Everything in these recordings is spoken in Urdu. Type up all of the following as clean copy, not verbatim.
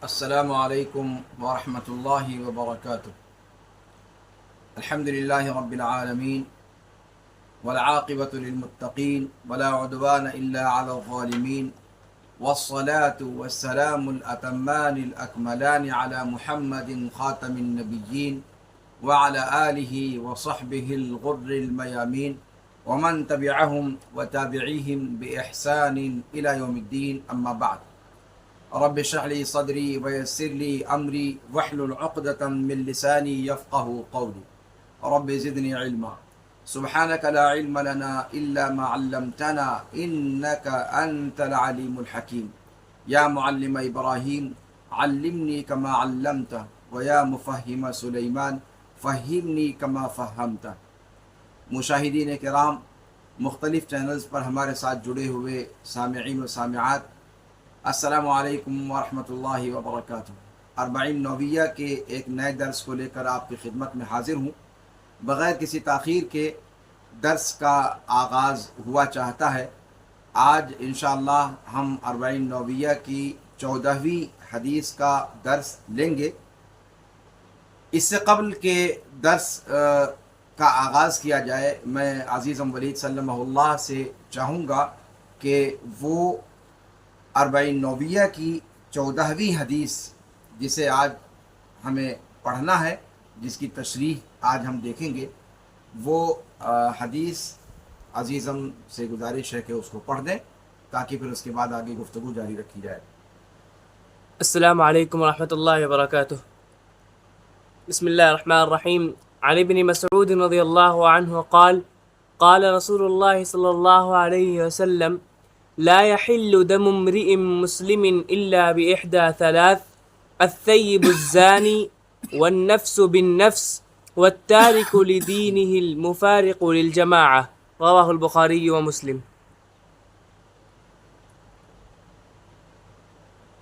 السلام عليكم ورحمة الله وبركاته. الحمد لله رب العالمين والعاقبة للمتقين ولا عدوان إلا على الظالمين، والصلاة والسلام الأتمان الأكملان على محمد خاتم النبيين وعلى آله وصحبه الغر الميامين ومن تبعهم وتابعيهم بإحسان إلى يوم الدين. أما بعد، رب اشرح لي صدري ويسر لي أمري واحلل عقدة من لساني يفقه قولي. رب زدني علما. سبحانك لا علم لنا إلا ما علمتنا إنك أنت العليم الحكيم. يا معلم إبراهيم علمني كما علمت، ويا مفهم سليمان فهمني كما فهمت. مشاہدین کرام، مختلف چینلز پر ہمارے ساتھ جڑے ہوئے سامعین و سامعات، السلام علیکم ورحمۃ اللہ وبرکاتہ۔ اربعین نوویہ کے ایک نئے درس کو لے کر آپ کی خدمت میں حاضر ہوں۔ بغیر کسی تاخیر کے درس کا آغاز ہوا چاہتا ہے۔ آج انشاءاللہ ہم اربعین نوویہ کی 14ویں حدیث کا درس لیں گے۔ اس سے قبل کہ درس کا آغاز کیا جائے، میں عزیزم ولید سلمہ اللہ سے چاہوں گا کہ وہ اربعین نوویہ کی 14ویں حدیث، جسے آج ہمیں پڑھنا ہے، جس کی تشریح آج ہم دیکھیں گے، وہ حدیث عزیزم سے گزارش ہے کہ اس کو پڑھ دیں تاکہ پھر اس کے بعد آگے گفتگو جاری رکھی جائے۔ السلام علیکم ورحمۃ اللہ وبرکاتہ۔ بسم اللہ الرحمن الرحیم۔ عن ابن مسعود رضی اللہ عنہ قال قال رسول اللہ صلی اللہ علیہ وسلم لا يحل دم امرئ مسلم الا بإحدى ثلاث: الثيب الزاني والنفس بالنفس والتارك لدينه المفارق للجماعة، رواه البخاری ومسلم۔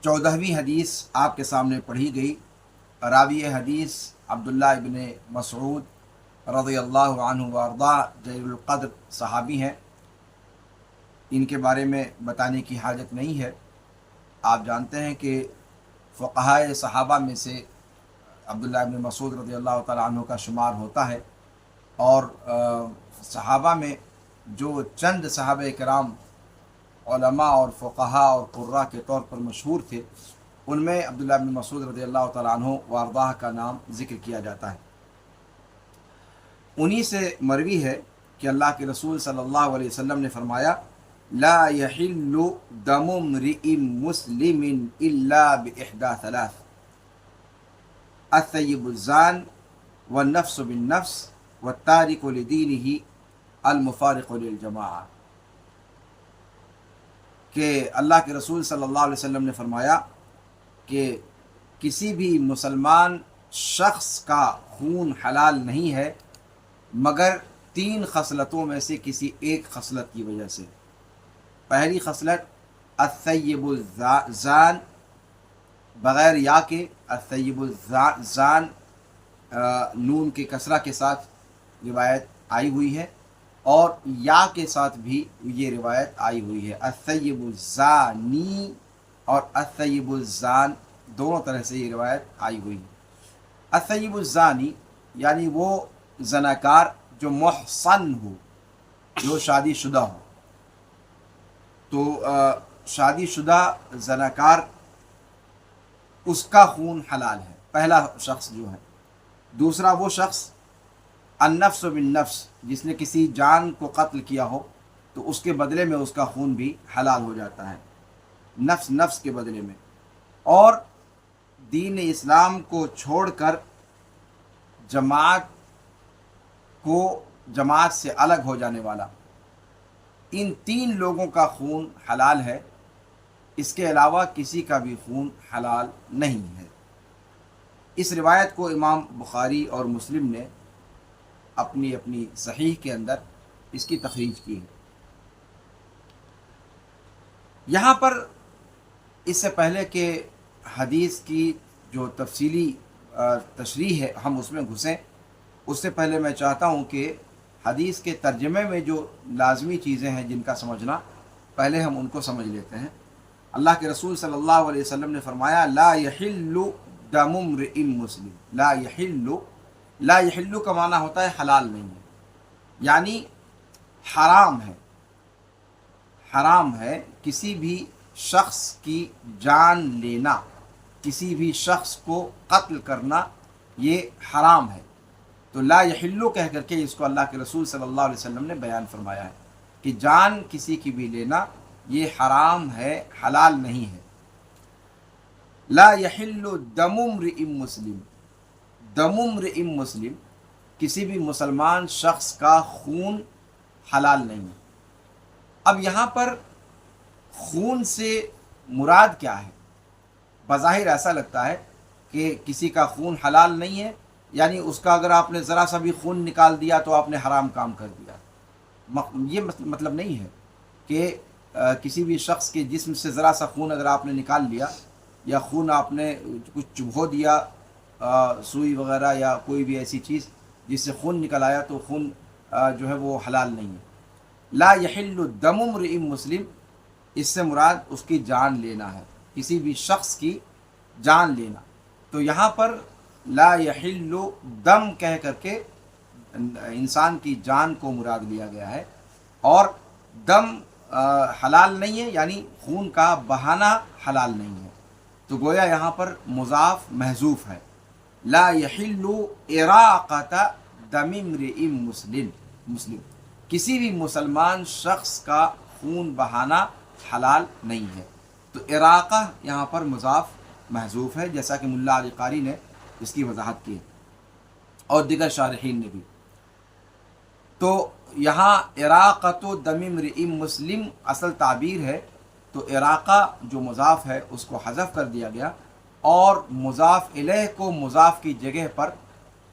14ویں حدیث آپ کے سامنے پڑھی گئی۔ راوی حدیث عبداللہ ابن مسعود رضی اللہ عنہ وارضاہ جلیل القدر صحابی ہیں۔ ان کے بارے میں بتانے کی حاجت نہیں ہے۔ آپ جانتے ہیں کہ فقہائے صحابہ میں سے عبداللہ ابن مسعود رضی اللہ تعالیٰ عنہ کا شمار ہوتا ہے، اور صحابہ میں جو چند صحابہ کرام علماء اور فقہاء اور قراء کے طور پر مشہور تھے، ان میں عبداللہ ابن مسعود رضی اللہ تعالیٰ عنہ وارضاہ کا نام ذکر کیا جاتا ہے۔ انہی سے مروی ہے کہ اللہ کے رسول صلی اللہ علیہ وسلم نے فرمایا: لا يحل دم امرئ مسلم الا باحدى ثلاث: الثيب الزان والنفس بالنفس والتارك لدينه المفارق للجماعة۔ کہ اللہ کے رسول صلی اللہ علیہ وسلم نے فرمایا کہ کسی بھی مسلمان شخص کا خون حلال نہیں ہے مگر 3 خصلتوں میں سے کسی ایک خصلت کی وجہ سے۔ پہلی خصلت الثیب الزان، بغیر یا کے، الثیب الزان نون کے کسرہ کے ساتھ روایت آئی ہوئی ہے، اور یا کے ساتھ بھی یہ روایت آئی ہوئی ہے۔ الثیب الزانی اور الثیب الزان دونوں طرح سے یہ روایت آئی ہوئی ہے۔ الثیب الزانی یعنی وہ زناکار جو محصن ہو، جو شادی شدہ ہو۔ تو شادی شدہ زناکار، اس کا خون حلال ہے، پہلا شخص جو ہے۔ دوسرا وہ شخص النفس بالنفس، جس نے کسی جان کو قتل کیا ہو تو اس کے بدلے میں اس کا خون بھی حلال ہو جاتا ہے، نفس نفس کے بدلے میں۔ اور دین اسلام کو چھوڑ کر جماعت سے الگ ہو جانے والا، ان 3 لوگوں کا خون حلال ہے۔ اس کے علاوہ کسی کا بھی خون حلال نہیں ہے۔ اس روایت کو امام بخاری اور مسلم نے اپنی صحیح کے اندر اس کی تخریج کی ہے۔ یہاں پر اس سے پہلے کہ حدیث کی جو تفصیلی تشریح ہے ہم اس میں گھسیں، اس سے پہلے میں چاہتا ہوں کہ حدیث کے ترجمے میں جو لازمی چیزیں ہیں جن کا سمجھنا، پہلے ہم ان کو سمجھ لیتے ہیں۔ اللہ کے رسول صلی اللہ علیہ وسلم نے فرمایا لا یحل دم امرئ مسلم، لا یحل کا معنی ہوتا ہے حلال نہیں ہے، یعنی حرام ہے کسی بھی شخص کی جان لینا، کسی بھی شخص کو قتل کرنا، یہ حرام ہے۔ تو لا یحل کہہ کر کے اس کو اللہ کے رسول صلی اللہ علیہ وسلم نے بیان فرمایا ہے کہ جان کسی کی بھی لینا یہ حرام ہے، حلال نہیں ہے۔ لا یحل دم امرئ مسلم، دم امرئ مسلم، کسی بھی مسلمان شخص کا خون حلال نہیں ہے۔ اب یہاں پر خون سے مراد کیا ہے؟ بظاہر ایسا لگتا ہے کہ کسی کا خون حلال نہیں ہے، یعنی اس کا اگر آپ نے ذرا سا بھی خون نکال دیا تو آپ نے حرام کام کر دیا۔ یہ مطلب نہیں ہے کہ کسی بھی شخص کے جسم سے ذرا سا خون اگر آپ نے نکال لیا یا خون آپ نے کچھ چبھو دیا، سوئی وغیرہ یا کوئی بھی ایسی چیز جس سے خون نکل آیا، تو خون جو ہے وہ حلال نہیں ہے۔ لا یحل دم امرئ مسلم، اس سے مراد اس کی جان لینا ہے، کسی بھی شخص کی جان لینا۔ تو یہاں پر لا یحل دم کہہ کر کے انسان کی جان کو مراد لیا گیا ہے، اور دم حلال نہیں ہے، یعنی خون کا بہانا حلال نہیں ہے۔ تو گویا یہاں پر مضاف محذوف ہے، لا یحل اراقۃ دم امرئ مسلم، کسی بھی مسلمان شخص کا خون بہانا حلال نہیں ہے۔ تو اراقہ یہاں پر مضاف محذوف ہے، جیسا کہ ملا علی قاری نے اس کی وضاحت کی ہے اور دیگر شارحین نے بھی۔ تو یہاں اراقۃ دم امرئ مسلم اصل تعبیر ہے، تو اراقہ جو مضاف ہے اس کو حذف کر دیا گیا اور مضاف الیہ کو مضاف کی جگہ پر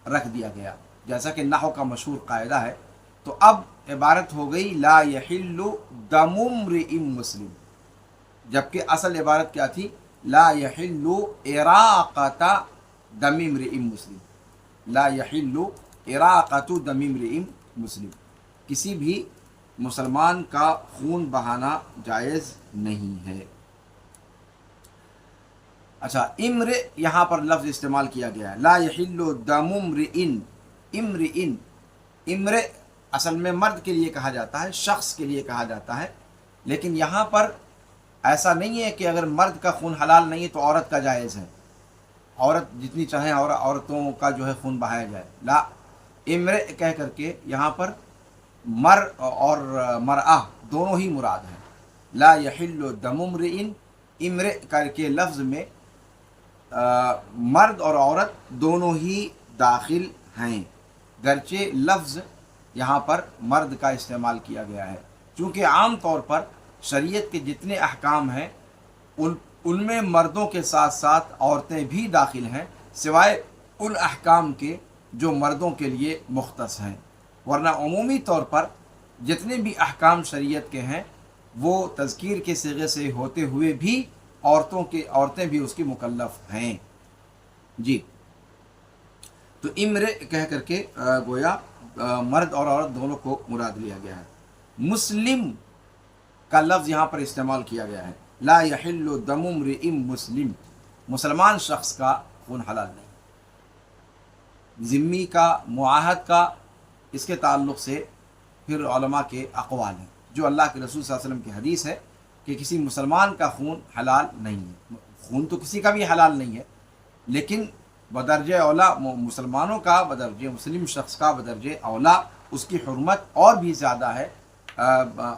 رکھ دیا گیا، جیسا کہ نحو کا مشہور قاعدہ ہے۔ تو اب عبارت ہو گئی لا یحل دم امرئ مسلم، جبکہ اصل عبارت کیا تھی؟ لا یحل اراقۃ دم امرئ مسلم، لا یحل اراقۃ دم امرئ مسلم، کسی بھی مسلمان کا خون بہانا جائز نہیں ہے۔ اچھا، امرئ یہاں پر لفظ استعمال کیا گیا ہے، لا یحل دم امرئ، امرئ اصل میں مرد کے لیے کہا جاتا ہے، شخص کے لیے کہا جاتا ہے، لیکن یہاں پر ایسا نہیں ہے کہ اگر مرد کا خون حلال نہیں ہے تو عورت کا جائز ہے، عورت جتنی چاہیں عورتوں کا جو ہے خون بہایا جائے۔ لا، امرئ کہہ کر کے یہاں پر مر اور مرأہ دونوں ہی مراد ہیں۔ لا یحل دم امرئ، امرئ کر کے لفظ میں مرد اور عورت دونوں ہی داخل ہیں، گرچہ لفظ یہاں پر مرد کا استعمال کیا گیا ہے، چونکہ عام طور پر شریعت کے جتنے احکام ہیں ان میں مردوں کے ساتھ ساتھ عورتیں بھی داخل ہیں، سوائے ان احکام کے جو مردوں کے لیے مختص ہیں، ورنہ عمومی طور پر جتنے بھی احکام شریعت کے ہیں وہ تذکیر کے صیغے سے ہوتے ہوئے بھی عورتیں بھی اس کی مکلف ہیں۔ جی، تو امرئ کہہ کر کے گویا مرد اور عورت دونوں کو مراد لیا گیا ہے۔ مسلم کا لفظ یہاں پر استعمال کیا گیا ہے، لا یحل دم امرئ مسلم، مسلمان شخص کا خون حلال نہیں۔ ذمی کا، معاہد کا، اس کے تعلق سے پھر علماء کے اقوال ہیں، جو اللہ کے رسول صلی اللہ علیہ وسلم کی حدیث ہے کہ کسی مسلمان کا خون حلال نہیں ہے۔ خون تو کسی کا بھی حلال نہیں ہے، لیکن بدرجہ اولا مسلمانوں کا، بدرجہ مسلم شخص کا بدرجہ اولا اس کی حرمت اور بھی زیادہ ہے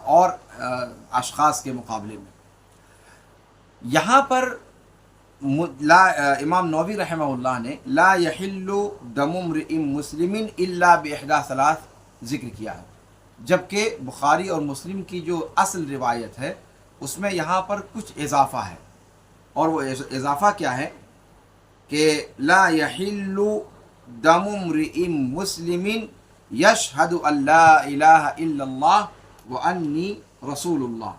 اور اشخاص کے مقابلے میں۔ یہاں پر امام نووی رحمہ اللہ نے لا یحل دم امرئ مسلم الا باحدى ثلاث ذکر کیا ہے، جبکہ بخاری اور مسلم کی جو اصل روایت ہے اس میں یہاں پر کچھ اضافہ ہے، اور وہ اضافہ کیا ہے کہ لا یحل دم امرئ مسلم یشہد ان لا الہ الا اللہ وانی رسول اللہ،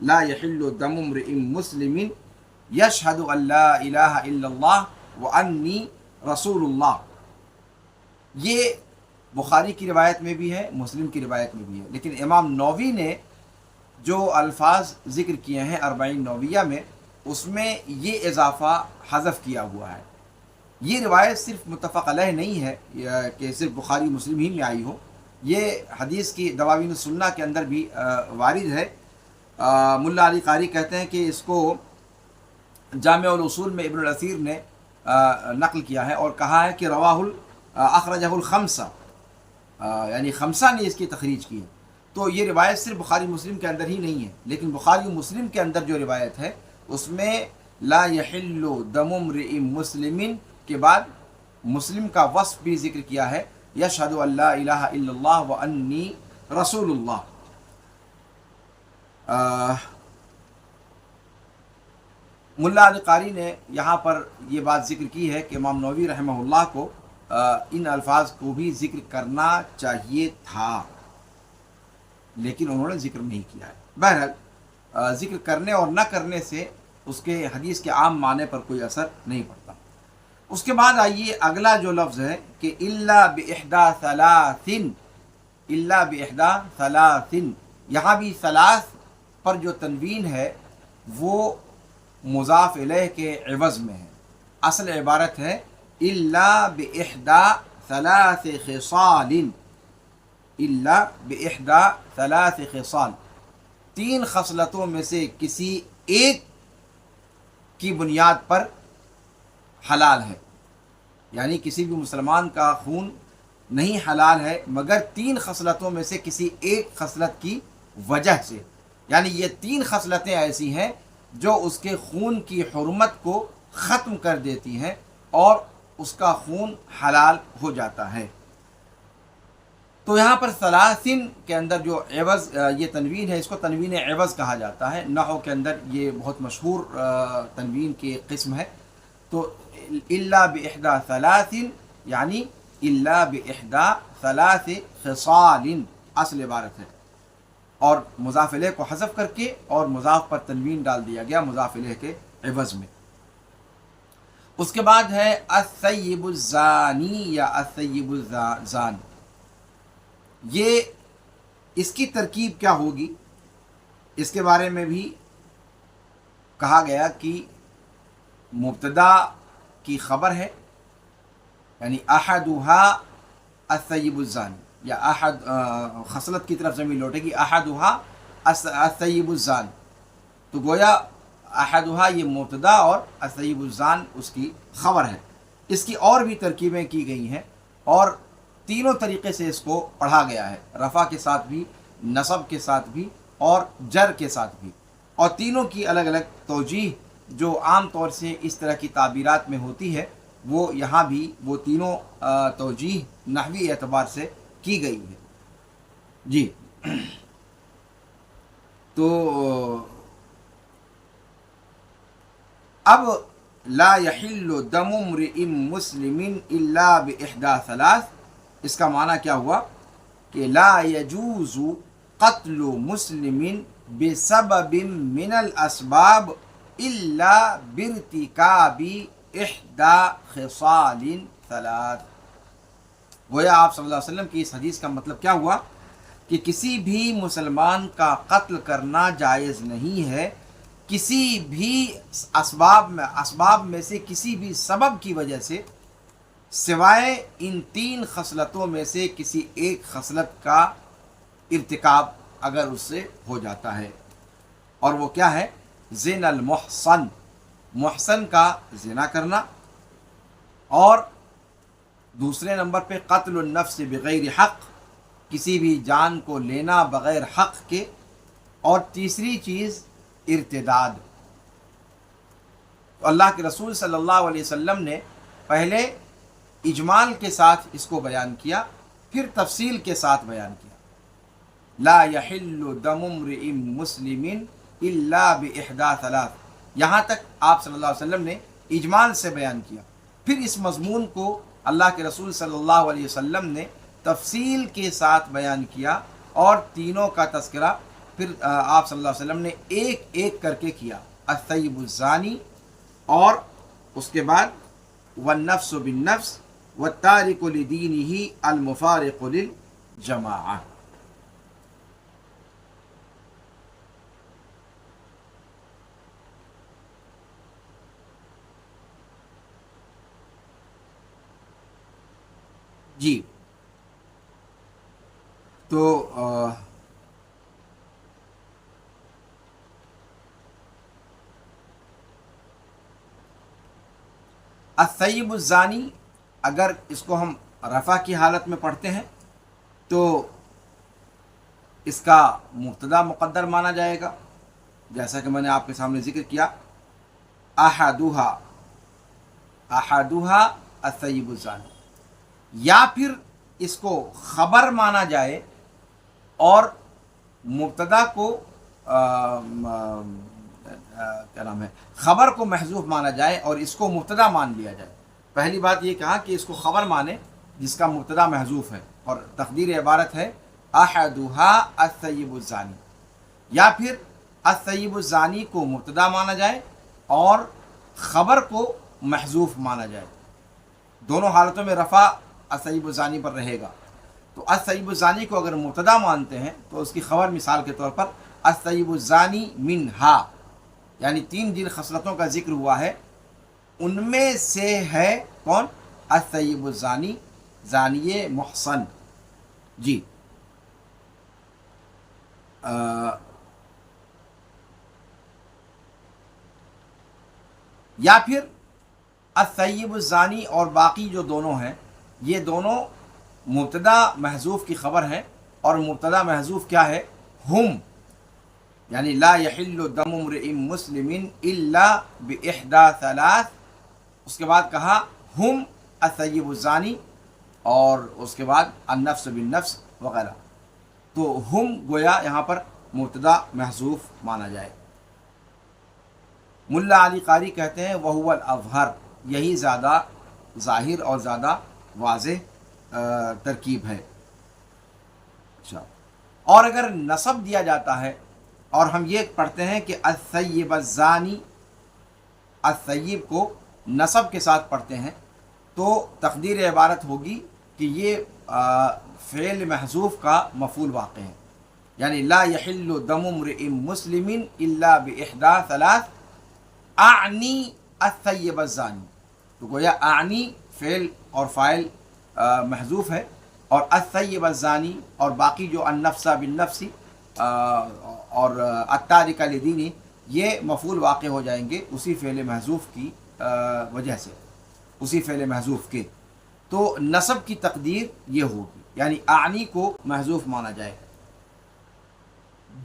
لا یحل دم امرئ مسلم یشہد ان لا الہ الا اللہ وانی رسول اللہ۔ یہ بخاری کی روایت میں بھی ہے، مسلم کی روایت میں بھی ہے، لیکن امام نووی نے جو الفاظ ذکر کیے ہیں 40 نوویہ میں، اس میں یہ اضافہ حذف کیا ہوا ہے۔ یہ روایت صرف متفق علیہ نہیں ہے کہ صرف بخاری مسلم ہی میں آئی ہو، یہ حدیث کی دواوین السنہ کے اندر بھی وارد ہے۔ ملا علی قاری کہتے ہیں کہ اس کو جامع الاصول میں ابن الاثیر نے نقل کیا ہے اور کہا ہے کہ رواہ اخرجہ الخمسہ، یعنی خمسہ نے اس کی تخریج کی ہے۔ تو یہ روایت صرف بخاری مسلم کے اندر ہی نہیں ہے، لیکن بخاری مسلم کے اندر جو روایت ہے اس میں لا یحل دم امرئ مسلم کے بعد مسلم کا وصف بھی ذکر کیا ہے، یشہد ان لا الہ الا اللہ وانی رسول اللہ۔ ملا علی قاری نے یہاں پر یہ بات ذکر کی ہے کہ امام نووی رحمہ اللہ کو ان الفاظ کو بھی ذکر کرنا چاہیے تھا، لیکن انہوں نے ذکر نہیں کیا ہے۔ بہرحال ذکر کرنے اور نہ کرنے سے اس کے حدیث کے عام معنی پر کوئی اثر نہیں پڑتا۔ اس کے بعد آئیے اگلا جو لفظ ہے کہ الا باحدى ثلاث، الا باحدى ثلاث، یہاں بھی ثلاث پر جو تنوین ہے وہ مضاف الیہ کے عوض میں ہے۔ اصل عبارت ہے الا باحدى ثلاث خصال، الا باحدى ثلاث خصال، 3 خصلتوں میں سے کسی ایک کی بنیاد پر حلال ہے، یعنی کسی بھی مسلمان کا خون نہیں حلال ہے مگر 3 خصلتوں میں سے کسی ایک خصلت کی وجہ سے، یعنی یہ 3 خصلتیں ایسی ہیں جو اس کے خون کی حرمت کو ختم کر دیتی ہیں اور اس کا خون حلال ہو جاتا ہے۔ تو یہاں پر ثلاثن کے اندر جو عوض یہ تنوین ہے، اس کو تنوین عوض کہا جاتا ہے، نحو کے اندر یہ بہت مشہور تنوین کی قسم ہے۔ تو الا باحدى ثلاث یعنی الا باحدى ثلاث خصال اصل عبارت ہے، اور مضاف الیہ کو حذف کر کے اور مضاف پر تنوین ڈال دیا گیا مضاف الیہ کے عوض میں۔ اس کے بعد ہے الثیب الزانی یا الثیب الزان، یہ اس کی ترکیب کیا ہوگی اس کے بارے میں بھی کہا گیا کہ مبتدا کی خبر ہے، یعنی احدها الثیب الزانی، یا احد خصلت کی طرف ضمیر لوٹے گی، احدها الثیب الزان، تو گویا احدها یہ مبتدا اور الثیب الزان اس کی خبر ہے۔ اس کی اور بھی ترکیبیں کی گئی ہیں اور تینوں طریقے سے اس کو پڑھا گیا ہے، رفع کے ساتھ بھی، نصب کے ساتھ بھی اور جر کے ساتھ بھی، اور تینوں کی الگ الگ توجیہ جو عام طور سے اس طرح کی تعبیرات میں ہوتی ہے وہ یہاں بھی وہ تینوں توجیہ نحوی اعتبار سے کی گئی ہے۔ جی تو اب لا یحل دم امرئ مسلم الا باحدى ثلاث، اس کا معنی کیا ہوا کہ لا یجوز قتل مسلم بسبب من الاسباب الا بارتکاب احدى خصال ثلاث۔ گویا آپ صلی اللہ علیہ وسلم کی اس حدیث کا مطلب کیا ہوا کہ کسی بھی مسلمان کا قتل کرنا جائز نہیں ہے کسی بھی اسباب میں سے کسی بھی سبب کی وجہ سے، سوائے ان 3 خصلتوں میں سے کسی ایک خصلت کا ارتکاب اگر اس سے ہو جاتا ہے، اور وہ کیا ہے؟ زنا المحصن، محسن کا زنا کرنا، اور دوسرے نمبر پہ قتل النفس بغیر حق، کسی بھی جان کو لینا بغیر حق کے، اور تیسری چیز ارتداد۔ تو اللہ کے رسول صلی اللہ علیہ وسلم نے پہلے اجمال کے ساتھ اس کو بیان کیا، پھر تفصیل کے ساتھ بیان کیا۔ لا یحل دم امرئ مسلم الا باحدى ثلاث، یہاں تک آپ صلی اللہ علیہ وسلم نے اجمال سے بیان کیا، پھر اس مضمون کو اللہ کے رسول صلی اللہ علیہ وسلم نے تفصیل کے ساتھ بیان کیا، اور تینوں کا تذکرہ پھر آپ صلی اللہ علیہ وسلم نے ایک ایک کر کے کیا، الثیب الزانی، اور اس کے بعد والنفس بالنفس والتارک لدینہ المفارق للجماعہ۔ جی تو الثیب الزانی اگر اس کو ہم رفع کی حالت میں پڑھتے ہیں تو اس کا مبتدا مقدر مانا جائے گا، جیسا کہ میں نے آپ کے سامنے ذکر کیا، احدھا الثیب الزانی، یا پھر اس کو خبر مانا جائے اور مبتدا کو کیا نام ہے، خبر کو محذوف مانا جائے اور اس کو مبتدا مان لیا جائے۔ پہلی بات یہ کہا کہ اس کو خبر مانے جس کا مبتدا محذوف ہے، اور تقدیر عبارت ہے احدھا الثیب الزانی، یا پھر الثیب الزانی کو مبتدا مانا جائے اور خبر کو محذوف مانا جائے۔ دونوں حالتوں میں رفع الثیب الزانی پر رہے گا۔ تو الثیب الزانی کو اگر مبتدا مانتے ہیں تو اس کی خبر مثال کے طور پر الثیب الزانی منہا، یعنی 3 جن خصلتوں کا ذکر ہوا ہے ان میں سے ہے کون؟ الثیب الزانی، زانی محصن۔ جی یا پھر الثیب الزانی اور باقی جو دونوں ہیں یہ دونوں مبتدا محذوف کی خبر ہیں، اور مبتدا محذوف کیا ہے؟ ہم، یعنی لا یحل دم امرئ مسلم الا باحدى ثلاث، اس کے بعد کہا ہم الثیب الزانی، اور اس کے بعد النفس بالنفس وغیرہ، تو ہم گویا یہاں پر مبتدا محذوف مانا جائے۔ ملا علی قاری کہتے ہیں وہو الاظہر، یہی زیادہ ظاہر اور زیادہ واضح ترکیب ہے۔ اچھا، اور اگر نصب دیا جاتا ہے اور ہم یہ پڑھتے ہیں کہ الثیب الزانی، الثیب کو نصب کے ساتھ پڑھتے ہیں تو تقدیر عبارت ہوگی کہ یہ فعل محذوف کا مفعول واقع ہے، یعنی لا یحل دم امرئ مسلم الا باحدى ثلاث اعنی الثیب الزانی، تو گویا اعنی فعل اور فاعل محذوف ہے، اور الثیب الزانی اور باقی جو النفس بالنفس اور التارک لدینہ یہ مفعول واقع ہو جائیں گے اسی فعل محذوف کی وجہ سے، اسی فعل محذوف کے۔ تو نصب کی تقدیر یہ ہوگی، یعنی اعنی کو محذوف مانا جائے۔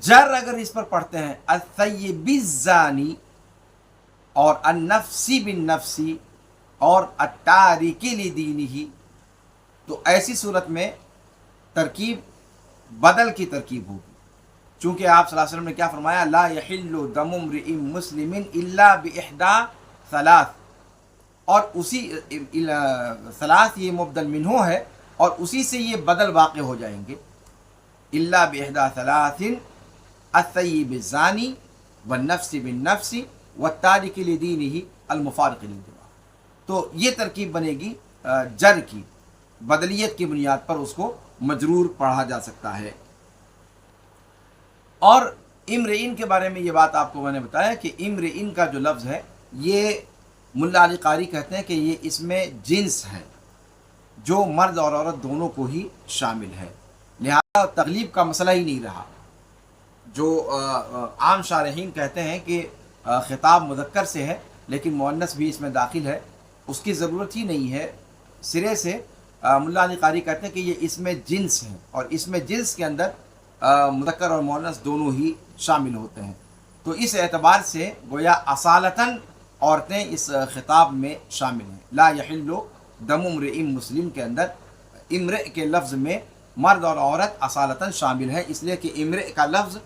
جر اگر اس پر پڑھتے ہیں الثیب الزانی اور النفس بالنفس اور التارک لدینہ، تو ایسی صورت میں ترکیب بدل کی ترکیب ہوگی، چونکہ آپ صلی اللہ علیہ وسلم نے کیا فرمایا؟ لا یحل دم امرئ مسلم الا باحدى ثلاث، اور اسی ثلاث یہ مبدل منہ ہے اور اسی سے یہ بدل واقع ہو جائیں گے، الا باحدى ثلاث الثیب الزانی والنفس بالنفس والتارک لدینہ المفارق للجماعہ۔ تو یہ ترکیب بنے گی جر کی، بدلیت کی بنیاد پر اس کو مجرور پڑھا جا سکتا ہے۔ اور امرئن کے بارے میں یہ بات آپ کو میں نے بتایا کہ امرئن کا جو لفظ ہے یہ ملا علی قاری کہتے ہیں کہ یہ اس میں جنس ہے جو مرد اور عورت دونوں کو ہی شامل ہے، لہذا تغلیب کا مسئلہ ہی نہیں رہا۔ جو عام شارحین کہتے ہیں کہ خطاب مذکر سے ہے لیکن مؤنث بھی اس میں داخل ہے، اس کی ضرورت ہی نہیں ہے سرے سے۔ ملا علی قاری کہتے ہیں کہ یہ اس میں جنس ہے، اور اس میں جنس کے اندر مذکر اور مؤنث دونوں ہی شامل ہوتے ہیں، تو اس اعتبار سے گویا اصالتاً عورتیں اس خطاب میں شامل ہیں۔ لا یحل دم امرئ مسلم کے اندر امرئ کے لفظ میں مرد اور عورت اصالتاً شامل ہے، اس لیے کہ امرئ کا لفظ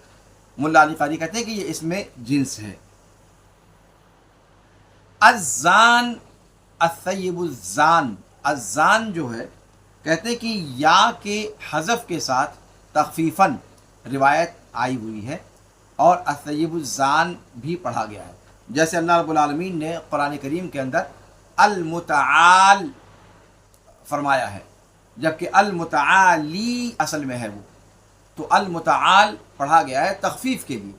ملا علی قاری کہتے ہیں کہ یہ اس میں جنس ہے۔ الزان، الثیب الزان، الزان جو ہے کہتے ہیں کہ یا کے حذف کے ساتھ تخفیفاً روایت آئی ہوئی ہے اور الثیب الزان بھی پڑھا گیا ہے، جیسے اللہ رب العالمین نے قرآن کریم کے اندر المتعال فرمایا ہے، جبکہ المتعالی اصل میں ہے وہ، تو المتعال پڑھا گیا ہے تخفیف کے لیے۔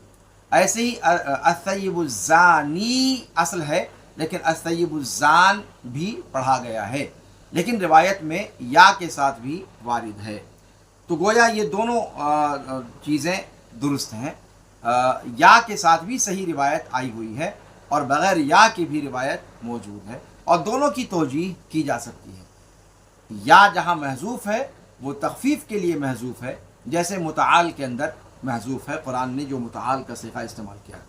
ایسے ہی الثیب الزانی اصل ہے لیکن الثیب الزان بھی پڑھا گیا ہے، لیکن روایت میں یا کے ساتھ بھی وارد ہے. تو گویا یہ دونوں چیزیں درست ہیں. یا کے ساتھ بھی صحیح روایت آئی ہوئی ہے اور بغیر یا کی بھی روایت موجود ہے، اور دونوں کی توجیہ کی جا سکتی ہے. یا جہاں محذوف ہے وہ تخفیف کے لیے محذوف ہے، جیسے متعال کے اندر محذوف ہے، قرآن نے جو متعال کا صیغہ استعمال کیا ہے.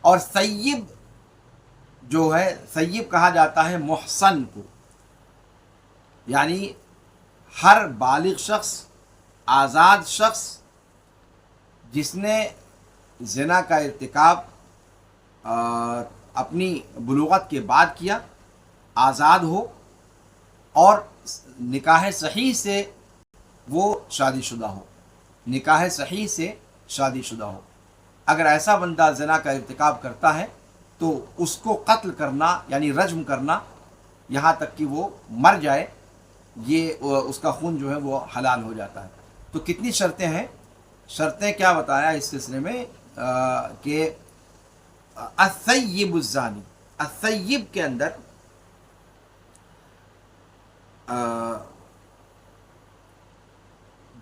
اور سیب جو ہے، سیب کہا جاتا ہے محسن کو، یعنی ہر بالغ شخص، آزاد شخص جس نے زنا کا ارتکاب اپنی بلوغت کے بعد کیا، آزاد ہو اور نکاح صحیح سے وہ شادی شدہ ہو، نکاح صحیح سے شادی شدہ ہو. اگر ایسا بندہ زنا کا ارتکاب کرتا ہے تو اس کو قتل کرنا یعنی رجم کرنا یہاں تک کہ وہ مر جائے، یہ اس کا خون جو ہے وہ حلال ہو جاتا ہے. تو کتنی شرطیں ہیں، شرطیں کیا بتایا اس سلسلے میں کہ الثیب الزانی، الثیب کے اندر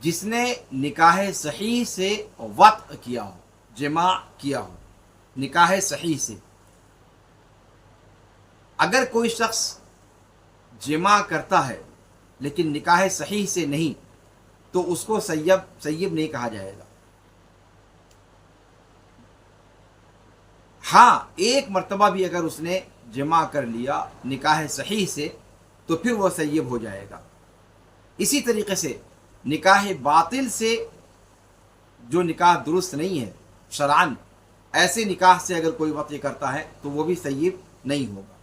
جس نے نکاح صحیح سے وطء کیا ہو، جماع کیا ہو نکاح صحیح سے. اگر کوئی شخص جماع کرتا ہے لیکن نکاح صحیح سے نہیں تو اس کو سیب نہیں کہا جائے گا. ہاں ایک مرتبہ بھی اگر اس نے جماع کر لیا نکاح صحیح سے تو پھر وہ سیب ہو جائے گا. اسی طریقے سے نکاح باطل سے جو نکاح درست نہیں ہے شرعاً، ایسے نکاح سے اگر کوئی وطء کرتا ہے تو وہ بھی سیب نہیں ہوگا.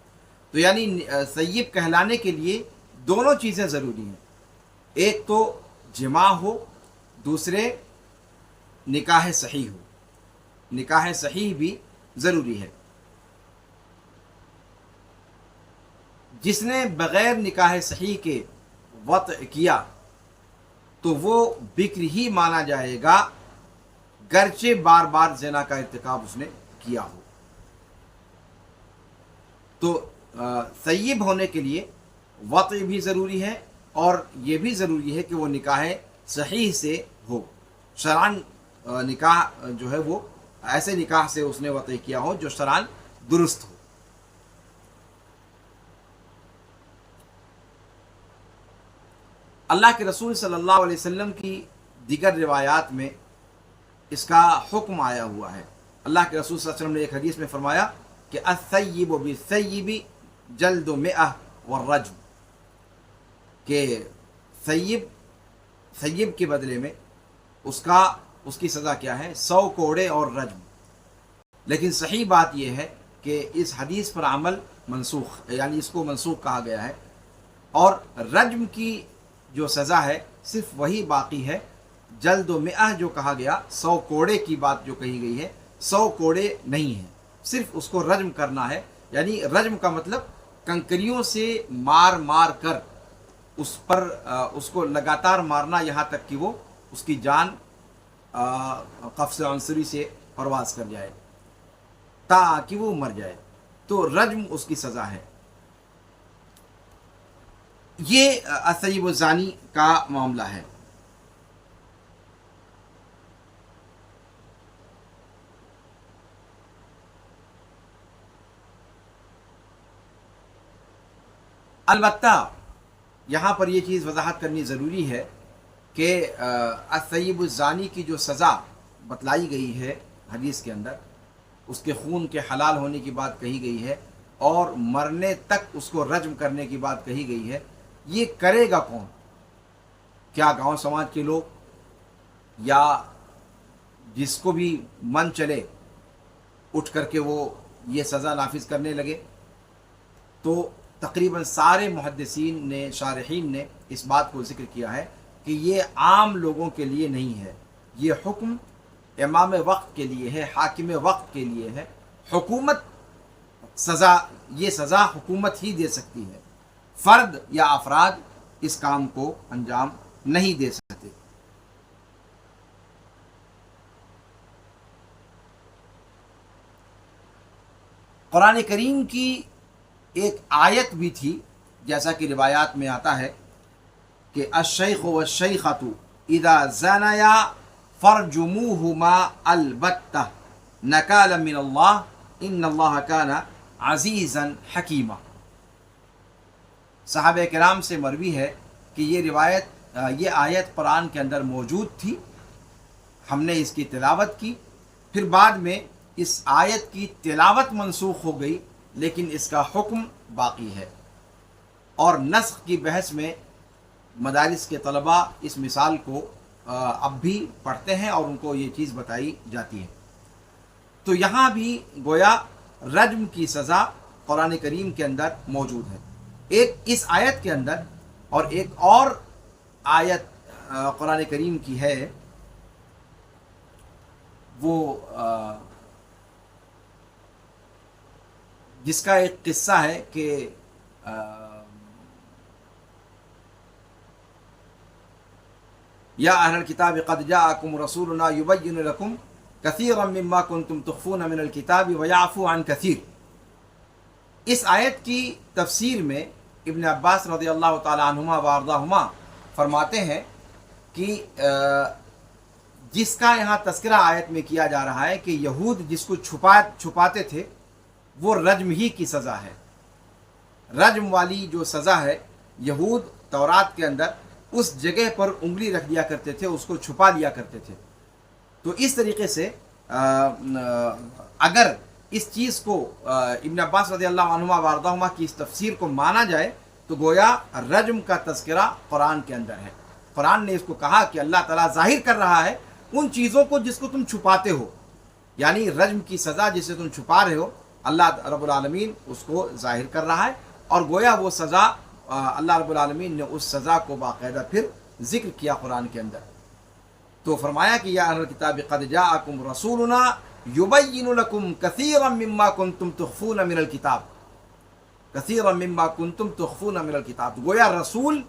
تو یعنی سیب کہلانے کے لیے دونوں چیزیں ضروری ہیں، ایک تو جماع ہو، دوسرے نکاح صحیح ہو. نکاح صحیح بھی ضروری ہے. جس نے بغیر نکاح صحیح کے وطء کیا تو وہ بکر ہی مانا جائے گا، گرچہ بار بار زنا کا ارتکاب اس نے کیا ہو. تو سیب ہونے کے لیے وطء بھی ضروری ہے اور یہ بھی ضروری ہے کہ وہ نکاح صحیح سے ہو. شرعاً نکاح جو ہے وہ ایسے نکاح سے اس نے وطء کیا ہو جو شرعاً درست ہو. اللہ کے رسول صلی اللہ علیہ وسلم کی دیگر روایات میں اس کا حکم آیا ہوا ہے. اللہ کے رسول صلی اللہ علیہ وسلم نے ایک حدیث میں فرمایا کہ الثیب بالثیب جلد 100 والرجم، کہ سیب کے بدلے میں اس کی سزا کیا ہے، 100 کوڑے اور رجم. لیکن صحیح بات یہ ہے کہ اس حدیث پر عمل منسوخ، یعنی اس کو منسوخ کہا گیا ہے، اور رجم کی جو سزا ہے صرف وہی باقی ہے. جلد 100 جو کہا گیا، 100 کوڑے کی بات جو کہی گئی ہے، 100 کوڑے نہیں ہیں، صرف اس کو رجم کرنا ہے. یعنی رجم کا مطلب کنکریوں سے مار مار کر اس کو لگاتار مارنا یہاں تک کہ وہ اس کی جان قفز عنصری سے پرواز کر جائے تاکہ وہ مر جائے. تو رجم اس کی سزا ہے. یہ الثیب الزانی کا معاملہ ہے. البتہ یہاں پر یہ چیز وضاحت کرنی ضروری ہے کہ الثیب الزانی کی جو سزا بتلائی گئی ہے حدیث کے اندر، اس کے خون کے حلال ہونے کی بات کہی گئی ہے اور مرنے تک اس کو رجم کرنے کی بات کہی گئی ہے. یہ کرے گا کون؟ کیا گاؤں سماج کے لوگ یا جس کو بھی من چلے اٹھ کر کے وہ یہ سزا نافذ کرنے لگے؟ تو تقریباً سارے محدثین نے، شارحین نے اس بات کو ذکر کیا ہے کہ یہ عام لوگوں کے لیے نہیں ہے. یہ حکم امام وقت کے لیے ہے، حاکم وقت کے لیے ہے. حکومت یہ سزا حکومت ہی دے سکتی ہے، فرد یا افراد اس کام کو انجام نہیں دے سکتے. قرآن کریم کی ایک آیت بھی تھی جیسا کہ روایات میں آتا ہے کہ الشیخ والشیخۃ اذا زنیا فرجموہما البتہ نکالا من اللہ ان اللہ کان عزیزا حکیما۔ صحابہ کرام سے مروی ہے کہ یہ آیت قرآن کے اندر موجود تھی، ہم نے اس کی تلاوت کی، پھر بعد میں اس آیت کی تلاوت منسوخ ہو گئی لیکن اس کا حکم باقی ہے۔ اور نسخ کی بحث میں مدارس کے طلباء اس مثال کو اب بھی پڑھتے ہیں اور ان کو یہ چیز بتائی جاتی ہے۔ تو یہاں بھی گویا رجم کی سزا قرآن کریم کے اندر موجود ہے، ایک اس آیت کے اندر، اور ایک اور آیت قرآن کریم کی ہے، وہ جس کا ایک قصہ ہے کہ یا اہل الکتاب قد جاءکم رسولنا یبین لکم کثیرا مما کنتم تخفون من الکتاب ویعفو عن کثیر۔ اس آیت کی تفسیر میں ابن عباس رضی اللہ تعالی عنہما وارضاہما فرماتے ہیں کہ جس کا یہاں تذکرہ آیت میں کیا جا رہا ہے کہ یہود جس کو چھپاتے تھے وہ رجم ہی کی سزا ہے۔ رجم والی جو سزا ہے، یہود تورات کے اندر اس جگہ پر انگلی رکھ دیا کرتے تھے، اس کو چھپا لیا کرتے تھے۔ تو اس طریقے سے اگر اس چیز کو ابن عباس رضی اللہ عنہما وارضاہما کی اس تفسیر کو مانا جائے تو گویا رجم کا تذکرہ قرآن کے اندر ہے۔ قرآن نے اس کو کہا کہ اللہ تعالیٰ ظاہر کر رہا ہے ان چیزوں کو جس کو تم چھپاتے ہو، یعنی رجم کی سزا جسے تم چھپا رہے ہو، اللہ رب العالمین اس کو ظاہر کر رہا ہے، اور گویا وہ سزا اللہ رب العالمین نے اس سزا کو باقاعدہ پھر ذکر کیا قرآن کے اندر۔ تو فرمایا کہ یا اہل الکتاب قد جاءکم رسولنا یبین لکم کثیرا مما کنتم تخفون من الکتاب، کثیرا مما کنتم تخفون من الکتاب، گویا رسول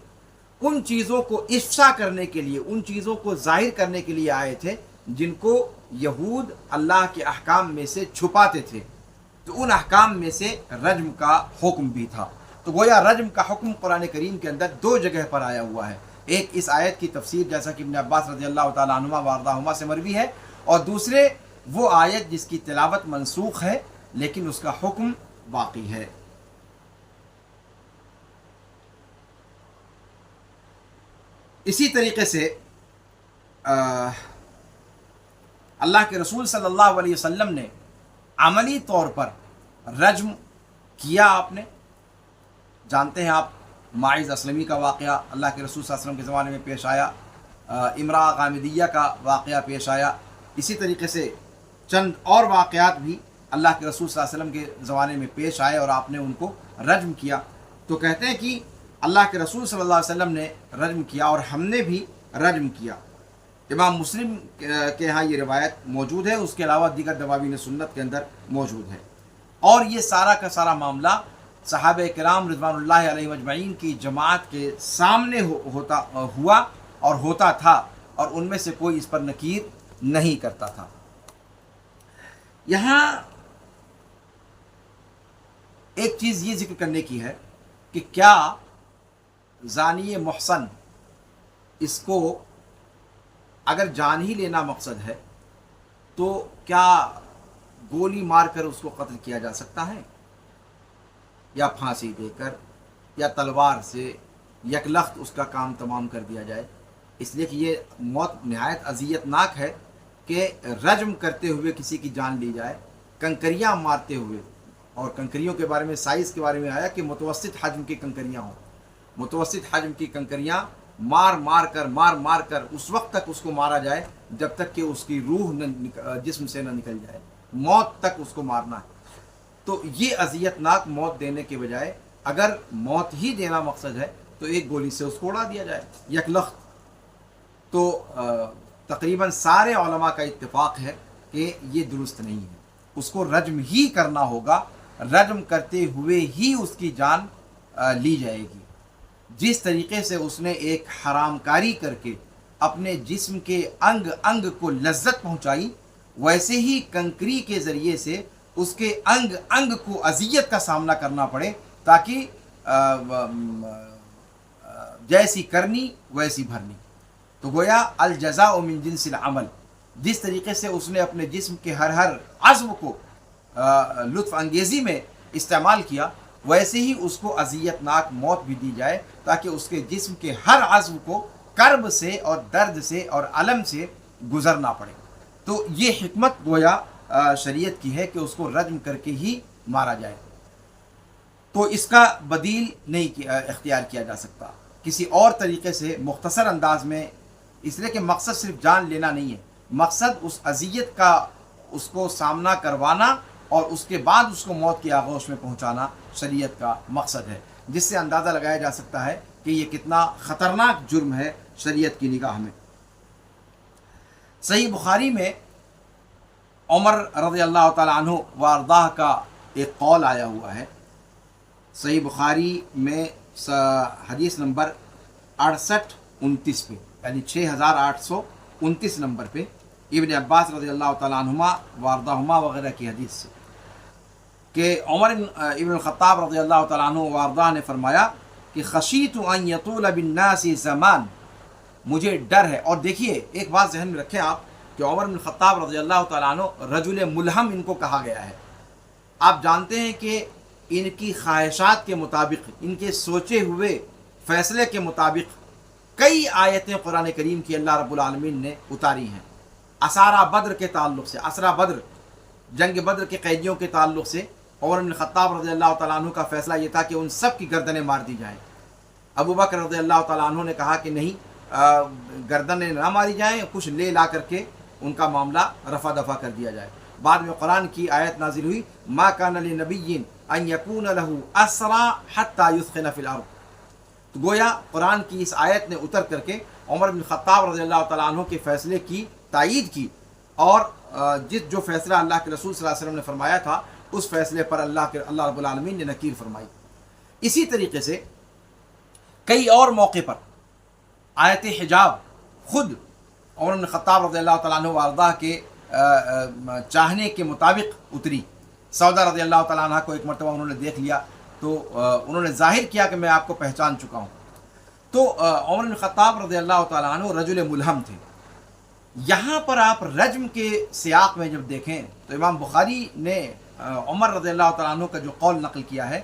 ان چیزوں کو افشا کرنے کے لیے، ان چیزوں کو ظاہر کرنے کے لیے آئے تھے جن کو یہود اللہ کے احکام میں سے چھپاتے تھے، تو ان احکام میں سے رجم کا حکم بھی تھا۔ تو گویا رجم کا حکم قرآن کریم کے اندر دو جگہ پر آیا ہوا ہے، ایک اس آیت کی تفسیر جیسا کہ ابن عباس رضی اللہ تعالیٰ عنہما وارضاہما سے مروی ہے، اور دوسرے وہ آیت جس کی تلاوت منسوخ ہے لیکن اس کا حکم باقی ہے۔ اسی طریقے سے اللہ کے رسول صلی اللہ علیہ وسلم نے عملی طور پر رجم کیا۔ آپ نے جانتے ہیں آپ ماعز اسلمی کا واقعہ اللہ کے رسول صلی اللہ علیہ وسلم کے زمانے میں پیش آیا، امراء غامدیہ کا واقعہ پیش آیا، اسی طریقے سے چند اور واقعات بھی اللہ کے رسول صلی اللہ علیہ وسلم کے زمانے میں پیش آئے اور آپ نے ان کو رجم کیا۔ تو کہتے ہیں کہ اللہ کے رسول صلی اللہ علیہ وسلم نے رجم کیا اور ہم نے بھی رجم کیا۔ امام مسلم کے ہاں یہ روایت موجود ہے، اس کے علاوہ دیگر دواوین سنت کے اندر موجود ہے۔ اور یہ سارا کا سارا معاملہ صحابہ کرام رضوان اللہ علیہ مجمعین کی جماعت کے سامنے ہوا اور ہوتا تھا، اور ان میں سے کوئی اس پر نکیر نہیں کرتا تھا۔ یہاں ایک چیز یہ ذکر کرنے کی ہے کہ کیا زانی محسن اس کو اگر جان ہی لینا مقصد ہے تو کیا گولی مار کر اس کو قتل کیا جا سکتا ہے، یا پھانسی دے کر، یا تلوار سے یکلخت اس کا کام تمام کر دیا جائے؟ اس لیے کہ یہ موت نہایت اذیت ناک ہے کہ رجم کرتے ہوئے کسی کی جان لی جائے، کنکریاں مارتے ہوئے۔ اور کنکریوں کے بارے میں، سائز کے بارے میں آیا کہ متوسط حجم کی کنکریاں ہوں، متوسط حجم کی کنکریاں مار مار کر اس وقت تک اس کو مارا جائے جب تک کہ اس کی روح جسم سے نہ نکل جائے، موت تک اس کو مارنا ہے۔ تو یہ اذیت ناک موت دینے کے بجائے اگر موت ہی دینا مقصد ہے تو ایک گولی سے اس کو اڑا دیا جائے یکلخت۔ تو تقریباً سارے علماء کا اتفاق ہے کہ یہ درست نہیں ہے، اس کو رجم ہی کرنا ہوگا، رجم کرتے ہوئے ہی اس کی جان لی جائے گی۔ جس طریقے سے اس نے ایک حرام کاری کر کے اپنے جسم کے انگ انگ کو لذت پہنچائی، ویسے ہی کنکری کے ذریعے سے اس کے انگ انگ کو اذیت کا سامنا کرنا پڑے، تاکہ جیسی کرنی ویسی بھرنی. تو گویا الجزاء من جنس العمل، جس طریقے سے اس نے اپنے جسم کے ہر عضو کو لطف انگیزی میں استعمال کیا، ویسے ہی اس کو اذیت ناک موت بھی دی جائے تاکہ اس کے جسم کے ہر عضو کو کرب سے اور درد سے اور الم سے گزرنا پڑے. تو یہ حکمت گویا شریعت کی ہے کہ اس کو رجم کر کے ہی مارا جائے. تو اس کا بدیل نہیں اختیار کیا جا سکتا کسی اور طریقے سے مختصر انداز میں، اس لیے کہ مقصد صرف جان لینا نہیں ہے، مقصد اس اذیت کا اس کو سامنا کروانا اور اس کے بعد اس کو موت کی آغوش میں پہنچانا شریعت کا مقصد ہے، جس سے اندازہ لگایا جا سکتا ہے کہ یہ کتنا خطرناک جرم ہے شریعت کی نگاہ میں. صحیح بخاری میں عمر رضی اللہ تعالیٰ عنہ وارضاہ کا ایک قول آیا ہوا ہے. صحیح بخاری میں حدیث نمبر 6829 پہ، یعنی 6829 نمبر پہ، ابن عباس رضی اللہ تعالیٰ عنہما وارضاہما وغیرہ کی حدیث سے کہ عمر ابن الخطاب رضی اللہ تعالیٰ عنہ وارضاہ نے فرمایا کہ خشیت ان یطول بالناس زمان، مجھے ڈر ہے. اور دیکھیے ایک بات ذہن میں رکھیں آپ کہ عمر بن الخطاب رضی اللہ تعالیٰ عنہ رجل ملہم ان کو کہا گیا ہے. آپ جانتے ہیں کہ ان کی خواہشات کے مطابق، ان کے سوچے ہوئے فیصلے کے مطابق کئی آیتیں قرآن کریم کی اللہ رب العالمین نے اتاری ہیں. اسارہ بدر کے تعلق سے، اسرا بدر، جنگ بدر کے قیدیوں کے تعلق سے عمر بن الخطاب رضی اللہ تعالیٰ عنہ کا فیصلہ یہ تھا کہ ان سب کی گردنیں مار دی جائیں. ابو بکر رضی اللہ تعالیٰ عنہ نے کہا کہ نہیں، گردنیں نہ ماری جائیں، کچھ لے لا کر کے ان کا معاملہ رفع دفع کر دیا جائے. بعد میں قرآن کی آیت نازل ہوئی، ما کان لنبی ان یکون لہ اسرا حتی یثخن فی الارض. تو گویا قرآن کی اس آیت نے اتر کر کے عمر بن الخطاب رضی اللہ تعالیٰ عنہ کے فیصلے کی تائید کی، اور جو فیصلہ اللہ کے رسول صلی اللہ علیہ وسلم نے فرمایا تھا اس فیصلے پر اللہ رب العالمین نے نکیر فرمائی. اسی طریقے سے کئی اور موقع پر آیت حجاب خود عمر بن الخطاب رضی اللہ تعالیٰ عنہ وارضاہ کے چاہنے کے مطابق اتری. سودا رضی اللہ تعالیٰ عنہ کو ایک مرتبہ انہوں نے دیکھ لیا تو انہوں نے ظاہر کیا کہ میں آپ کو پہچان چکا ہوں. تو عمر بن الخطاب رضی اللہ تعالیٰ عنہ رجل ملہم تھے. یہاں پر آپ رجم کے سیاق میں جب دیکھیں تو امام بخاری نے عمر رضی اللہ تعالیٰ عنہ کا جو قول نقل کیا ہے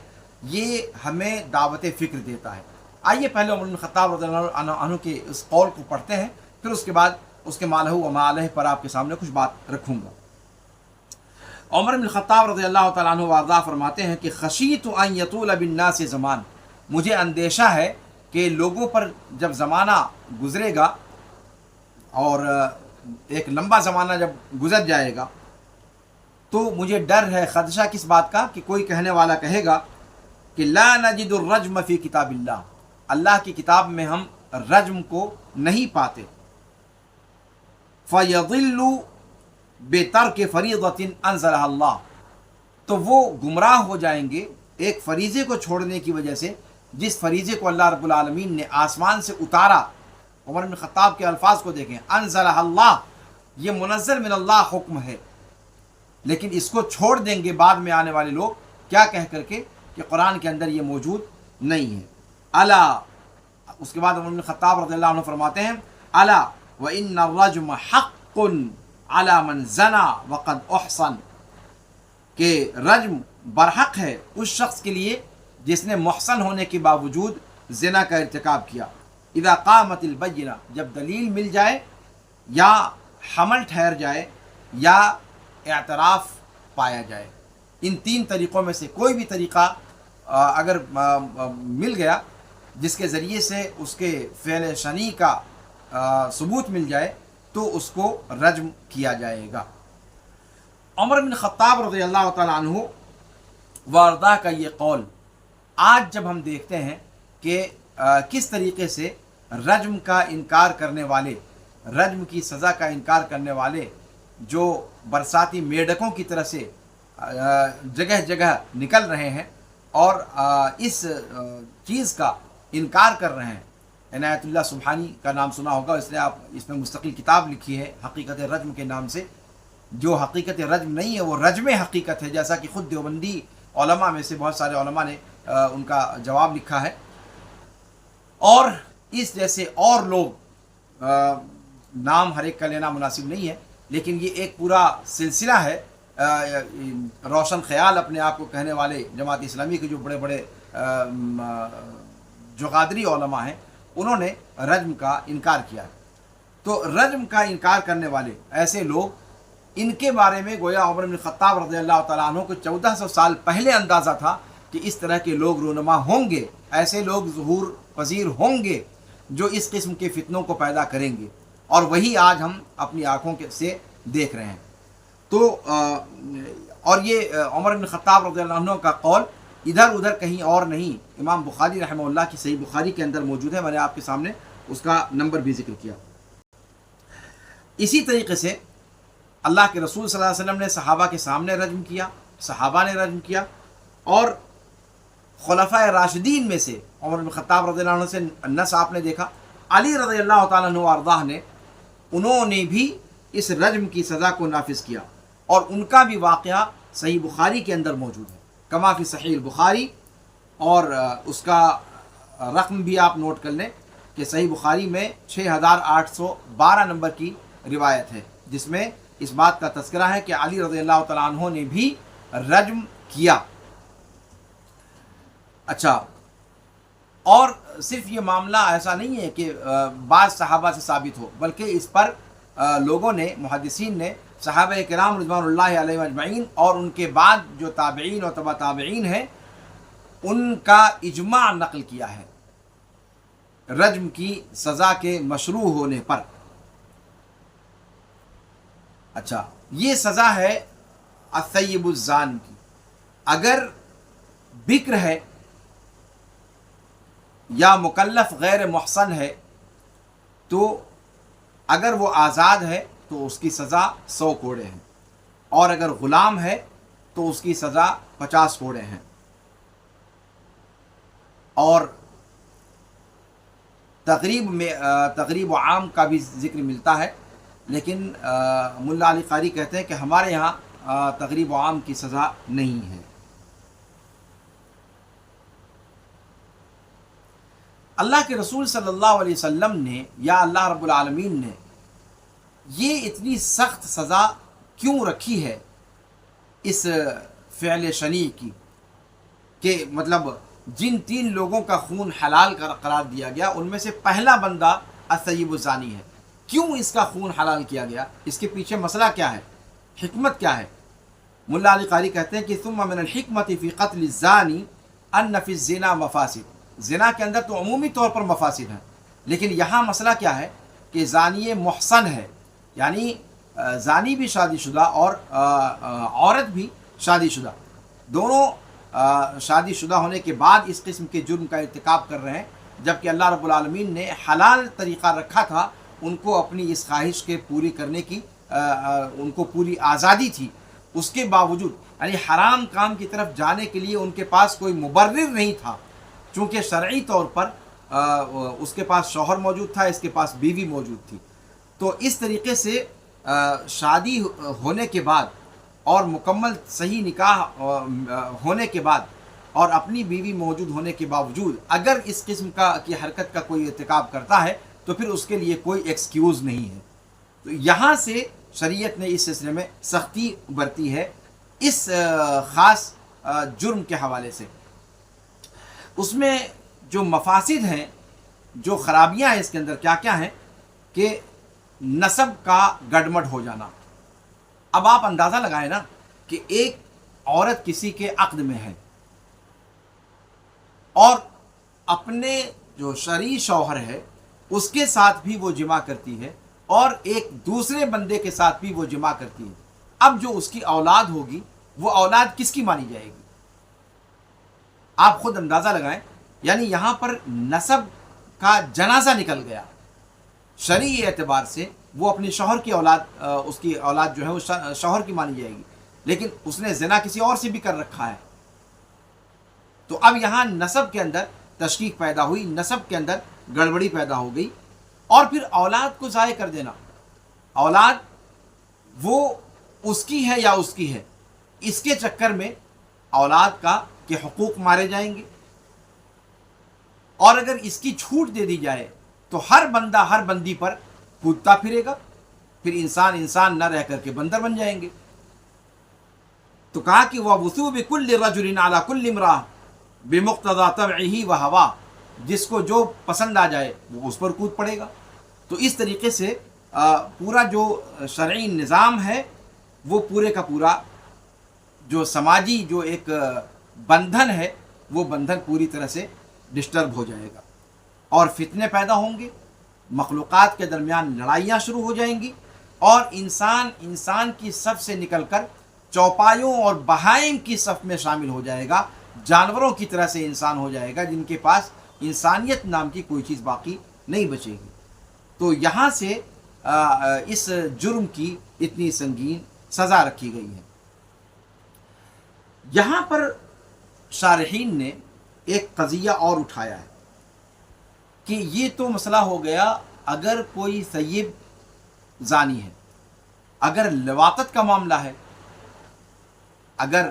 یہ ہمیں دعوت فکر دیتا ہے. آئیے پہلے عمر بن الخطاب رضی اللہ عنہ کے اس قول کو پڑھتے ہیں، پھر اس کے بعد اس کے مالہ و معالہ پر آپ کے سامنے کچھ بات رکھوں گا. عمر بن الخطاب رضی اللہ تعالیٰ عنہ وارضاہ فرماتے ہیں کہ خشیت ان یطول بالناس زمان، مجھے اندیشہ ہے کہ لوگوں پر جب زمانہ گزرے گا اور ایک لمبا زمانہ جب گزر جائے گا تو مجھے ڈر ہے، خدشہ کس بات کا کہ کوئی کہنے والا کہے گا کہ لا نجد الرجم فی کتاب اللہ، اللہ کی کتاب میں ہم رجم کو نہیں پاتے. فَيَضِلُّ بِتَرْكِ فَرِيضَةٍ أَنزَلَهَا اللہ، تو وہ گمراہ ہو جائیں گے ایک فریضے کو چھوڑنے کی وجہ سے جس فریضے کو اللہ رب العالمین نے آسمان سے اتارا. عمر بن خطاب کے الفاظ کو دیکھیں، انزلہ اللہ، یہ منزل من اللہ حکم ہے، لیکن اس کو چھوڑ دیں گے بعد میں آنے والے لوگ کیا کہہ کر کے کہ قرآن کے اندر یہ موجود نہیں ہے. الا، اس کے بعد عمر بن خطاب رضی اللہ عنہ فرماتے ہیں الا وان الرجم حق علی من زنا وقد احصن، کہ رجم برحق ہے اس شخص کے لیے جس نے محسن ہونے کے باوجود زنا کا ارتکاب کیا. اذا قامت البینہ، جب دلیل مل جائے یا حمل ٹھہر جائے یا اعتراف پایا جائے. ان تین طریقوں میں سے کوئی بھی طریقہ اگر مل گیا جس کے ذریعے سے اس کے فعل شنی کا ثبوت مل جائے تو اس کو رجم کیا جائے گا. عمر بن خطاب رضی اللہ تعالیٰ عنہ وارضاہ کا یہ قول آج جب ہم دیکھتے ہیں کہ کس طریقے سے رجم کا انکار کرنے والے، رجم کی سزا کا انکار کرنے والے جو برساتی میڈکوں کی طرح سے جگہ جگہ نکل رہے ہیں اور اس چیز کا انکار کر رہے ہیں. عنایت اللہ سبحانی کا نام سنا ہوگا، اس نے اس میں مستقل کتاب لکھی ہے حقیقت رجم کے نام سے. جو حقیقت رجم نہیں ہے وہ رجم حقیقت ہے، جیسا کہ خود دیوبندی علماء میں سے بہت سارے علماء نے ان کا جواب لکھا ہے. اور اس جیسے اور لوگ نام ہر ایک کا لینا مناسب نہیں ہے، لیکن یہ ایک پورا سلسلہ ہے. روشن خیال اپنے آپ کو کہنے والے جماعت اسلامی کے جو بڑے بڑے جو قادری علماء ہیں انہوں نے رجم کا انکار کیا ہے. تو رجم کا انکار کرنے والے ایسے لوگ، ان کے بارے میں گویا عمر بن الخطاب رضی اللہ تعالیٰ عنہ کو 1400 سال پہلے اندازہ تھا کہ اس طرح کے لوگ رونما ہوں گے، ایسے لوگ ظہور پذیر ہوں گے جو اس قسم کے فتنوں کو پیدا کریں گے، اور وہی آج ہم اپنی آنکھوں سے دیکھ رہے ہیں. تو اور یہ عمر بن الخطاب رضی اللہ عنہ کا قول ادھر ادھر کہیں اور نہیں، امام بخاری رحمہ اللہ کی صحیح بخاری کے اندر موجود ہے. میں نے آپ کے سامنے اس کا نمبر بھی ذکر کیا. اسی طریقے سے اللہ کے رسول صلی اللہ علیہ وسلم نے صحابہ کے سامنے رجم کیا، صحابہ نے رجم کیا، اور خلفائے راشدین میں سے عمر بن خطاب رضی اللہ عنہ سے نص آپ نے دیکھا، علی رضی اللہ تعالیٰ عنہ وارضاہ نے، انہوں نے بھی اس رجم کی سزا کو نافذ کیا، اور ان کا بھی واقعہ صحیح بخاری کے اندر موجود ہے، کما فی صحیح البخاری. اور اس کا رقم بھی آپ نوٹ کر لیں کہ صحیح بخاری میں 6812 نمبر کی روایت ہے، جس میں اس بات کا تذکرہ ہے کہ علی رضی اللہ تعالیٰ عنہ نے بھی رجم کیا. اچھا، اور صرف یہ معاملہ ایسا نہیں ہے کہ بعض صحابہ سے ثابت ہو، بلکہ اس پر لوگوں نے، محدثین نے، صحابہ کرام رضوان اللہ علیہ اجمعین اور ان کے بعد جو تابعین اور تبع تابعین ہیں ان کا اجماع نقل کیا ہے رجم کی سزا کے مشروع ہونے پر. اچھا، یہ سزا ہے الثیب الزان کی. اگر بکر ہے یا مکلف غیر محصن ہے تو اگر وہ آزاد ہے تو اس کی سزا 100 کوڑے ہیں، اور اگر غلام ہے تو اس کی سزا 50 کوڑے ہیں. اور تقریب عام کا بھی ذکر ملتا ہے، لیکن ملا علی قاری کہتے ہیں کہ ہمارے یہاں تقریب عام کی سزا نہیں ہے. اللہ کے رسول صلی اللہ علیہ وسلم نے یا اللہ رب العالمین نے یہ اتنی سخت سزا کیوں رکھی ہے اس فعل شنیع کی، کہ مطلب جن 3 لوگوں کا خون حلال قرار دیا گیا ان میں سے پہلا بندہ الثیب الزانی ہے. کیوں اس کا خون حلال کیا گیا؟ اس کے پیچھے مسئلہ کیا ہے، حکمت کیا ہے؟ ملا علی قاری کہتے ہیں کہ ثم من الحکمت فی قتل الزانی ان فی الزنا مفاسد. زنا کے اندر تو عمومی طور پر مفاسد ہیں، لیکن یہاں مسئلہ کیا ہے کہ زانی محصن ہے، یعنی زانی بھی شادی شدہ اور عورت بھی شادی شدہ، دونوں شادی شدہ ہونے کے بعد اس قسم کے جرم کا ارتکاب کر رہے ہیں، جبکہ اللہ رب العالمین نے حلال طریقہ رکھا تھا ان کو اپنی اس خواہش کے پوری کرنے کی، ان کو پوری آزادی تھی. اس کے باوجود یعنی حرام کام کی طرف جانے کے لیے ان کے پاس کوئی مبرر نہیں تھا، چونکہ شرعی طور پر اس کے پاس شوہر موجود تھا، اس کے پاس بیوی موجود تھی. تو اس طریقے سے شادی ہونے کے بعد اور مکمل صحیح نکاح ہونے کے بعد اور اپنی بیوی موجود ہونے کے باوجود اگر اس قسم کی حرکت کا کوئی ارتکاب کرتا ہے تو پھر اس کے لیے کوئی ایکسکیوز نہیں ہے. تو یہاں سے شریعت نے اس سلسلے میں سختی برتی ہے اس خاص جرم کے حوالے سے. اس میں جو مفاسد ہیں، جو خرابیاں ہیں اس کے اندر کیا کیا ہیں کہ نسب کا گڈمڈ ہو جانا. اب آپ اندازہ لگائیں نا کہ ایک عورت کسی کے عقد میں ہے اور اپنے جو شرعی شوہر ہے اس کے ساتھ بھی وہ جماع کرتی ہے اور ایک دوسرے بندے کے ساتھ بھی وہ جماع کرتی ہے. اب جو اس کی اولاد ہوگی وہ اولاد کس کی مانی جائے گی؟ آپ خود اندازہ لگائیں. یعنی یہاں پر نسب کا جنازہ نکل گیا. شرعی اعتبار سے وہ اپنے شوہر کی اولاد، اس کی اولاد جو ہے وہ شوہر کی مانی جائے گی، لیکن اس نے زنا کسی اور سے بھی کر رکھا ہے. تو اب یہاں نسب کے اندر تشکیک پیدا ہوئی، نسب کے اندر گڑبڑی پیدا ہو گئی. اور پھر اولاد کو ضائع کر دینا. اولاد وہ اس کی ہے یا اس کی ہے، اس کے چکر میں اولاد کا کے حقوق مارے جائیں گے، اور اگر اس کی چھوٹ دے دی جائے تو ہر بندہ ہر بندی پر کودتا پھرے گا، پھر انسان انسان نہ رہ کر کے بندر بن جائیں گے۔ تو کہا کہ وَوَثُوا بِكُلِّ رَجُلٍ عَلَى كُلِّ امْرَأَةٍ بِمُقْتَضَىٰ طَبْعِهِ وَهَوَىٰ، جس کو جو پسند آ جائے وہ اس پر کود پڑے گا۔ تو اس طریقے سے پورا جو شرعی نظام ہے وہ پورے کا پورا جو سماجی جو ایک بندھن ہے وہ بندھن پوری طرح سے ڈسٹرب ہو جائے گا، اور فتنے پیدا ہوں گے، مخلوقات کے درمیان لڑائیاں شروع ہو جائیں گی، اور انسان کی صف سے نکل کر چوپایوں اور بہائم کی صف میں شامل ہو جائے گا، جانوروں کی طرح سے انسان ہو جائے گا جن کے پاس انسانیت نام کی کوئی چیز باقی نہیں بچے گی۔ تو یہاں سے اس جرم کی اتنی سنگین سزا رکھی گئی ہے۔ یہاں پر شارحین نے ایک قضیہ اور اٹھایا ہے کہ یہ تو مسئلہ ہو گیا اگر کوئی ثیب زانی ہے، اگر لواطت کا معاملہ ہے، اگر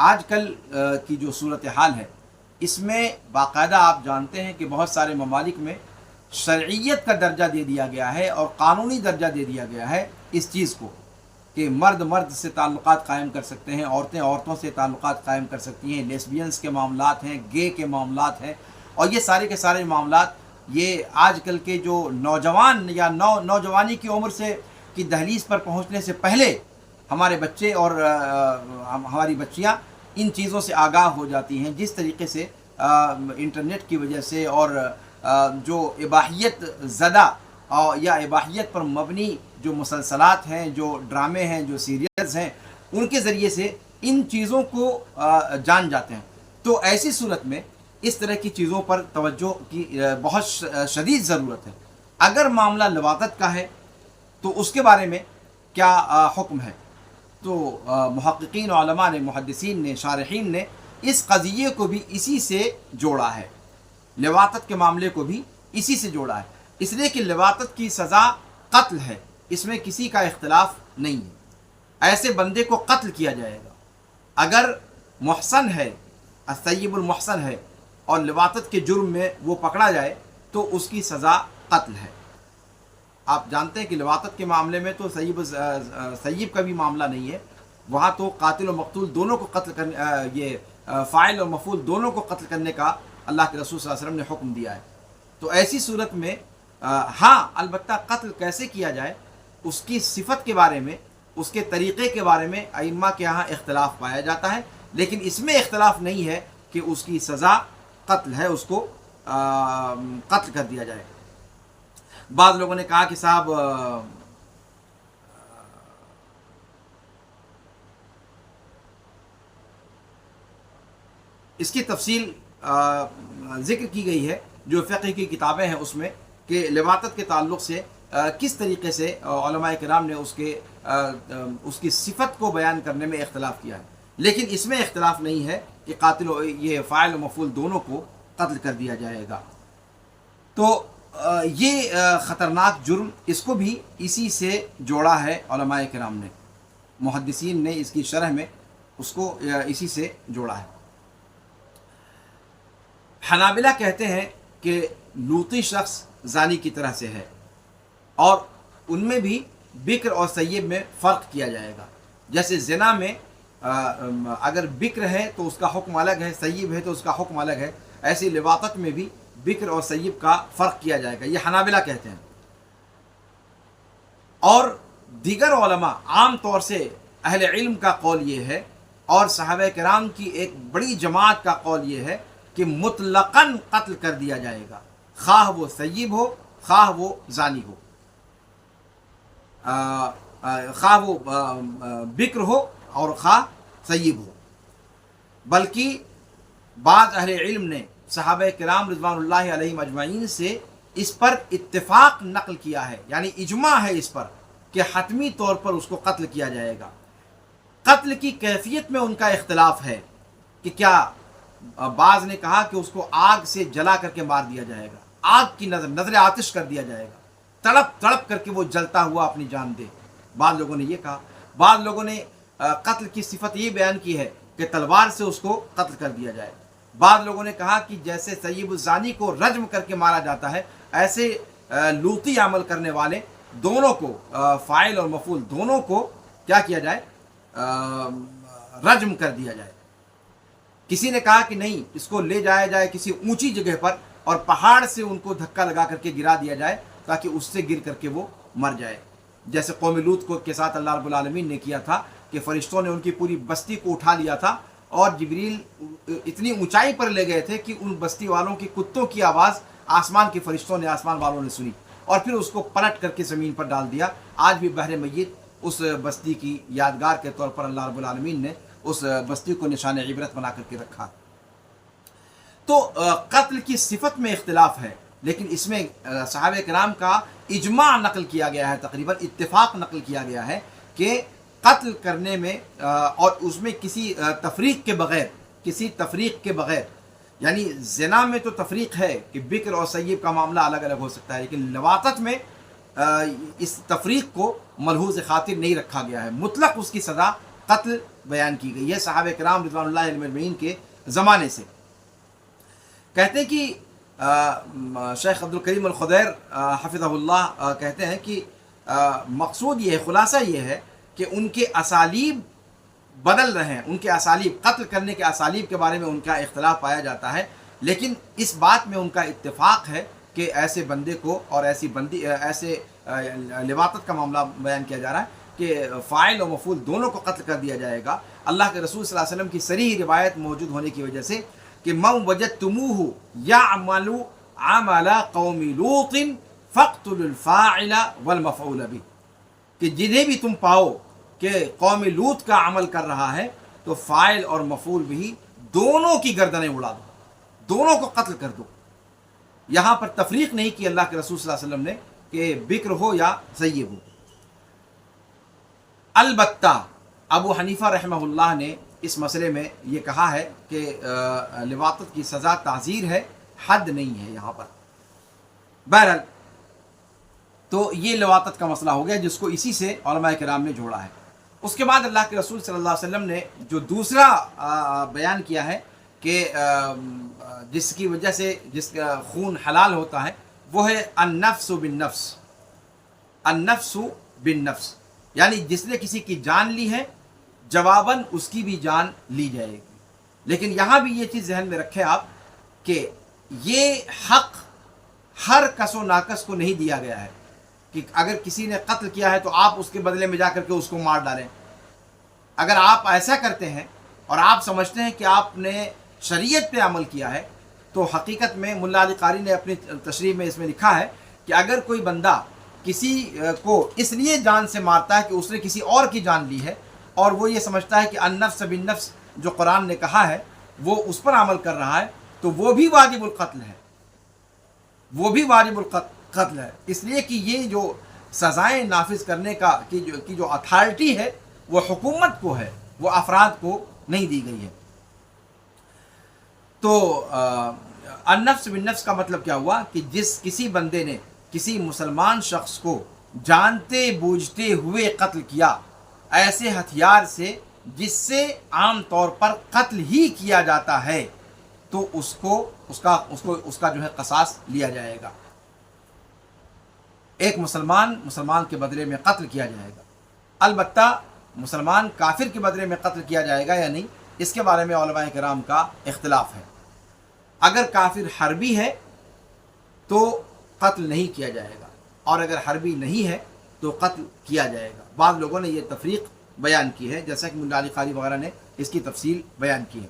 آج کل کی جو صورتحال ہے اس میں باقاعدہ آپ جانتے ہیں کہ بہت سارے ممالک میں شرعیت کا درجہ دے دیا گیا ہے اور قانونی درجہ دے دیا گیا ہے اس چیز کو کہ مرد مرد سے تعلقات قائم کر سکتے ہیں، عورتیں عورتوں سے تعلقات قائم کر سکتی ہیں، لیسبینز کے معاملات ہیں، گے کے معاملات ہیں، اور یہ سارے کے سارے معاملات یہ آج کل کے جو نوجوان یا نوجوانی کی عمر سے کی دہلیز پر پہنچنے سے پہلے ہمارے بچے اور ہماری بچیاں ان چیزوں سے آگاہ ہو جاتی ہیں، جس طریقے سے انٹرنیٹ کی وجہ سے اور جو اباحیت زدہ یا اباحیت پر مبنی جو مسلسلات ہیں، جو ڈرامے ہیں، جو سیریلز ہیں، ان کے ذریعے سے ان چیزوں کو جان جاتے ہیں۔ تو ایسی صورت میں اس طرح کی چیزوں پر توجہ کی بہت شدید ضرورت ہے۔ اگر معاملہ لواطت کا ہے تو اس کے بارے میں کیا حکم ہے؟ تو محققین علماء نے، محدثین نے، شارحین نے اس قضیے کو بھی اسی سے جوڑا ہے، لواطت کے معاملے کو بھی اسی سے جوڑا ہے، اس لیے کہ لواطت کی سزا قتل ہے، اس میں کسی کا اختلاف نہیں ہے، ایسے بندے کو قتل کیا جائے گا۔ اگر محسن ہے، الثیب المحسن ہے، اور لواطت کے جرم میں وہ پکڑا جائے تو اس کی سزا قتل ہے۔ آپ جانتے ہیں کہ لواطت کے معاملے میں تو ثیب کا بھی معاملہ نہیں ہے، وہاں تو قاتل و مقتول دونوں کو قتل کرنے، یہ فاعل اور مفعول دونوں کو قتل کرنے کا اللہ کے رسول صلی اللہ علیہ وسلم نے حکم دیا ہے۔ تو ایسی صورت میں ہاں البتہ قتل کیسے کیا جائے اس کی صفت کے بارے میں، اس کے طریقے کے بارے میں ائمہ کے یہاں اختلاف پایا جاتا ہے، لیکن اس میں اختلاف نہیں ہے کہ اس کی سزا قتل ہے، اس کو قتل کر دیا جائے۔ بعض لوگوں نے کہا کہ صاحب اس کی تفصیل ذکر کی گئی ہے جو فقہ کی کتابیں ہیں اس میں، کہ لواطت کے تعلق سے کس طریقے سے علماء کرام نے اس کی صفت کو بیان کرنے میں اختلاف کیا ہے، لیکن اس میں اختلاف نہیں ہے کہ قاتل یہ فاعل و مفعول دونوں کو قتل کر دیا جائے گا۔ تو یہ خطرناک جرم اس کو بھی اسی سے جوڑا ہے علماء کرام نے، محدثین نے اس کی شرح میں اس کو اسی سے جوڑا ہے۔ حنابلہ کہتے ہیں کہ لوطی شخص زانی کی طرح سے ہے، اور ان میں بھی بکر اور ثیب میں فرق کیا جائے گا۔ جیسے زنا میں اگر بکر ہے تو اس کا حکم الگ ہے، ثیب ہے تو اس کا حکم الگ ہے، ایسی لواطت میں بھی بکر اور ثیب کا فرق کیا جائے گا، یہ حنابلہ کہتے ہیں۔ اور دیگر علماء عام طور سے اہل علم کا قول یہ ہے، اور صحابہ کرام کی ایک بڑی جماعت کا قول یہ ہے کہ مطلقاً قتل کر دیا جائے گا، خواہ وہ ثیب ہو خواہ وہ زانی ہو، خواہ وہ بکر ہو اور خواہ ثیب ہو۔ بلکہ بعض اہل علم نے صحابہ کرام رضوان اللہ علیہم اجمعین سے اس پر اتفاق نقل کیا ہے، یعنی اجماع ہے اس پر کہ حتمی طور پر اس کو قتل کیا جائے گا۔ قتل کی کیفیت میں ان کا اختلاف ہے کہ کیا بعض نے کہا کہ اس کو آگ سے جلا کر کے مار دیا جائے گا، آگ کی نظر آتش کر دیا جائے گا، تڑپ تڑپ کر کے وہ جلتا ہوا اپنی جان دے، بعض لوگوں نے یہ کہا۔ بعض لوگوں نے قتل کی صفت یہ بیان کی ہے کہ تلوار سے اس کو قتل کر دیا جائے۔ بعض لوگوں نے کہا کہ جیسے سیب الزانی کو رجم کر کے مارا جاتا ہے، ایسے لوطی عمل کرنے والے دونوں کو، فاعل اور مفعول دونوں کو کیا کیا جائے، رجم کر دیا جائے۔ کسی نے کہا کہ نہیں، اس کو لے جایا جائے کسی اونچی جگہ پر اور پہاڑ سے ان کو دھکا لگا کر کے گرا دیا جائے تاکہ اس سے گر کر کے وہ مر جائے، جیسے قوم لوط کو کے ساتھ اللہ رب العالمین نے کیا تھا کہ فرشتوں نے ان کی پوری بستی کو اٹھا لیا تھا اور جبریل اتنی اونچائی پر لے گئے تھے کہ ان بستی والوں کے کتوں کی آواز آسمان کے فرشتوں نے، آسمان والوں نے سنی اور پھر اس کو پلٹ کر کے زمین پر ڈال دیا۔ آج بھی بحر میت اس بستی کی یادگار کے طور پر اللہ رب العالمین نے اس بستی کو نشان عبرت بنا کر کے رکھا۔ تو قتل کی صفت میں اختلاف ہے، لیکن اس میں صحابہ کرام کا اجماع نقل کیا گیا ہے، تقریباً اتفاق نقل کیا گیا ہے کہ قتل کرنے میں اور اس میں کسی تفریق کے بغیر، یعنی زنا میں تو تفریق ہے کہ بکر اور سیب کا معاملہ الگ الگ ہو سکتا ہے، لیکن لواطت میں اس تفریق کو ملحوظ خاطر نہیں رکھا گیا ہے، مطلق اس کی سزا قتل بیان کی گئی ہے صحابہ کرام رضوان اللہ علیہم اجمعین کے زمانے سے۔ کہتے ہیں کہ شیخ عبد الکریم الخضیر حفظہ اللہ کہتے ہیں کہ مقصود یہ ہے، خلاصہ یہ ہے کہ ان کے اسالیب بدل رہے ہیں، ان کے اسالیب، قتل کرنے کے اسالیب کے بارے میں ان کا اختلاف پایا جاتا ہے، لیکن اس بات میں ان کا اتفاق ہے کہ ایسے بندے کو اور ایسے لواطت کا معاملہ بیان کیا جا رہا ہے کہ فاعل و مفعول دونوں کو قتل کر دیا جائے گا۔ اللہ کے رسول صلی اللہ علیہ وسلم کی صریح روایت موجود ہونے کی وجہ سے کہ من وجدتموہ یعمل عمل قوم لوط فاقتلوا الفاعل والمفعول به، کہ جنہیں بھی تم پاؤ کہ قوم لوط کا عمل کر رہا ہے تو فاعل اور مفعول بھی دونوں کی گردنیں اڑا دو، دونوں کو قتل کر دو۔ یہاں پر تفریق نہیں کی اللہ کے رسول صلی اللہ علیہ وسلم نے کہ بکر ہو یا سیب ہو۔ البتہ ابو حنیفہ رحمہ اللہ نے اس مسئلے میں یہ کہا ہے کہ لواطت کی سزا تعزیر ہے، حد نہیں ہے یہاں پر۔ بہرحال تو یہ لواطت کا مسئلہ ہو گیا جس کو اسی سے علماء کرام نے جوڑا ہے۔ اس کے بعد اللہ کے رسول صلی اللہ علیہ وسلم نے جو دوسرا بیان کیا ہے کہ جس کی وجہ سے جس کا خون حلال ہوتا ہے وہ ہے النفس بالنفس، النفس بالنفس، یعنی جس نے کسی کی جان لی ہے جواباً اس کی بھی جان لی جائے گی۔ لیکن یہاں بھی یہ چیز ذہن میں رکھیں آپ کہ یہ حق ہر کس و ناکس کو نہیں دیا گیا ہے کہ اگر کسی نے قتل کیا ہے تو آپ اس کے بدلے میں جا کر کے اس کو مار ڈالیں۔ اگر آپ ایسا کرتے ہیں اور آپ سمجھتے ہیں کہ آپ نے شریعت پہ عمل کیا ہے تو حقیقت میں ملا علی قاری نے اپنی تشریح میں اس میں لکھا ہے کہ اگر کوئی بندہ کسی کو اس لیے جان سے مارتا ہے کہ اس نے کسی اور کی جان لی ہے اور وہ یہ سمجھتا ہے کہ النفس بالنفس جو قرآن نے کہا ہے وہ اس پر عمل کر رہا ہے تو وہ بھی واجب القتل ہے، وہ بھی واجب القتل ہے، اس لیے کہ یہ جو سزائیں نافذ کرنے کا کی جو اتھارٹی ہے وہ حکومت کو ہے، وہ افراد کو نہیں دی گئی ہے۔ تو النفس بالنفس کا مطلب کیا ہوا کہ کسی بندے نے کسی مسلمان شخص کو جانتے بوجھتے ہوئے قتل کیا ایسے ہتھیار سے جس سے عام طور پر قتل ہی کیا جاتا ہے تو اس کا جو ہے قصاص لیا جائے گا، ایک مسلمان کے بدلے میں قتل کیا جائے گا۔ البتہ مسلمان کافر کے بدلے میں قتل کیا جائے گا یا نہیں، اس کے بارے میں علماء کرام کا اختلاف ہے۔ اگر کافر حربی ہے تو قتل نہیں کیا جائے گا، اور اگر حربی نہیں ہے تو قتل کیا جائے گا۔ بعض لوگوں نے یہ تفریق بیان کی ہے، جیسا کہ ملا علی قاری وغیرہ نے اس کی تفصیل بیان کی ہے۔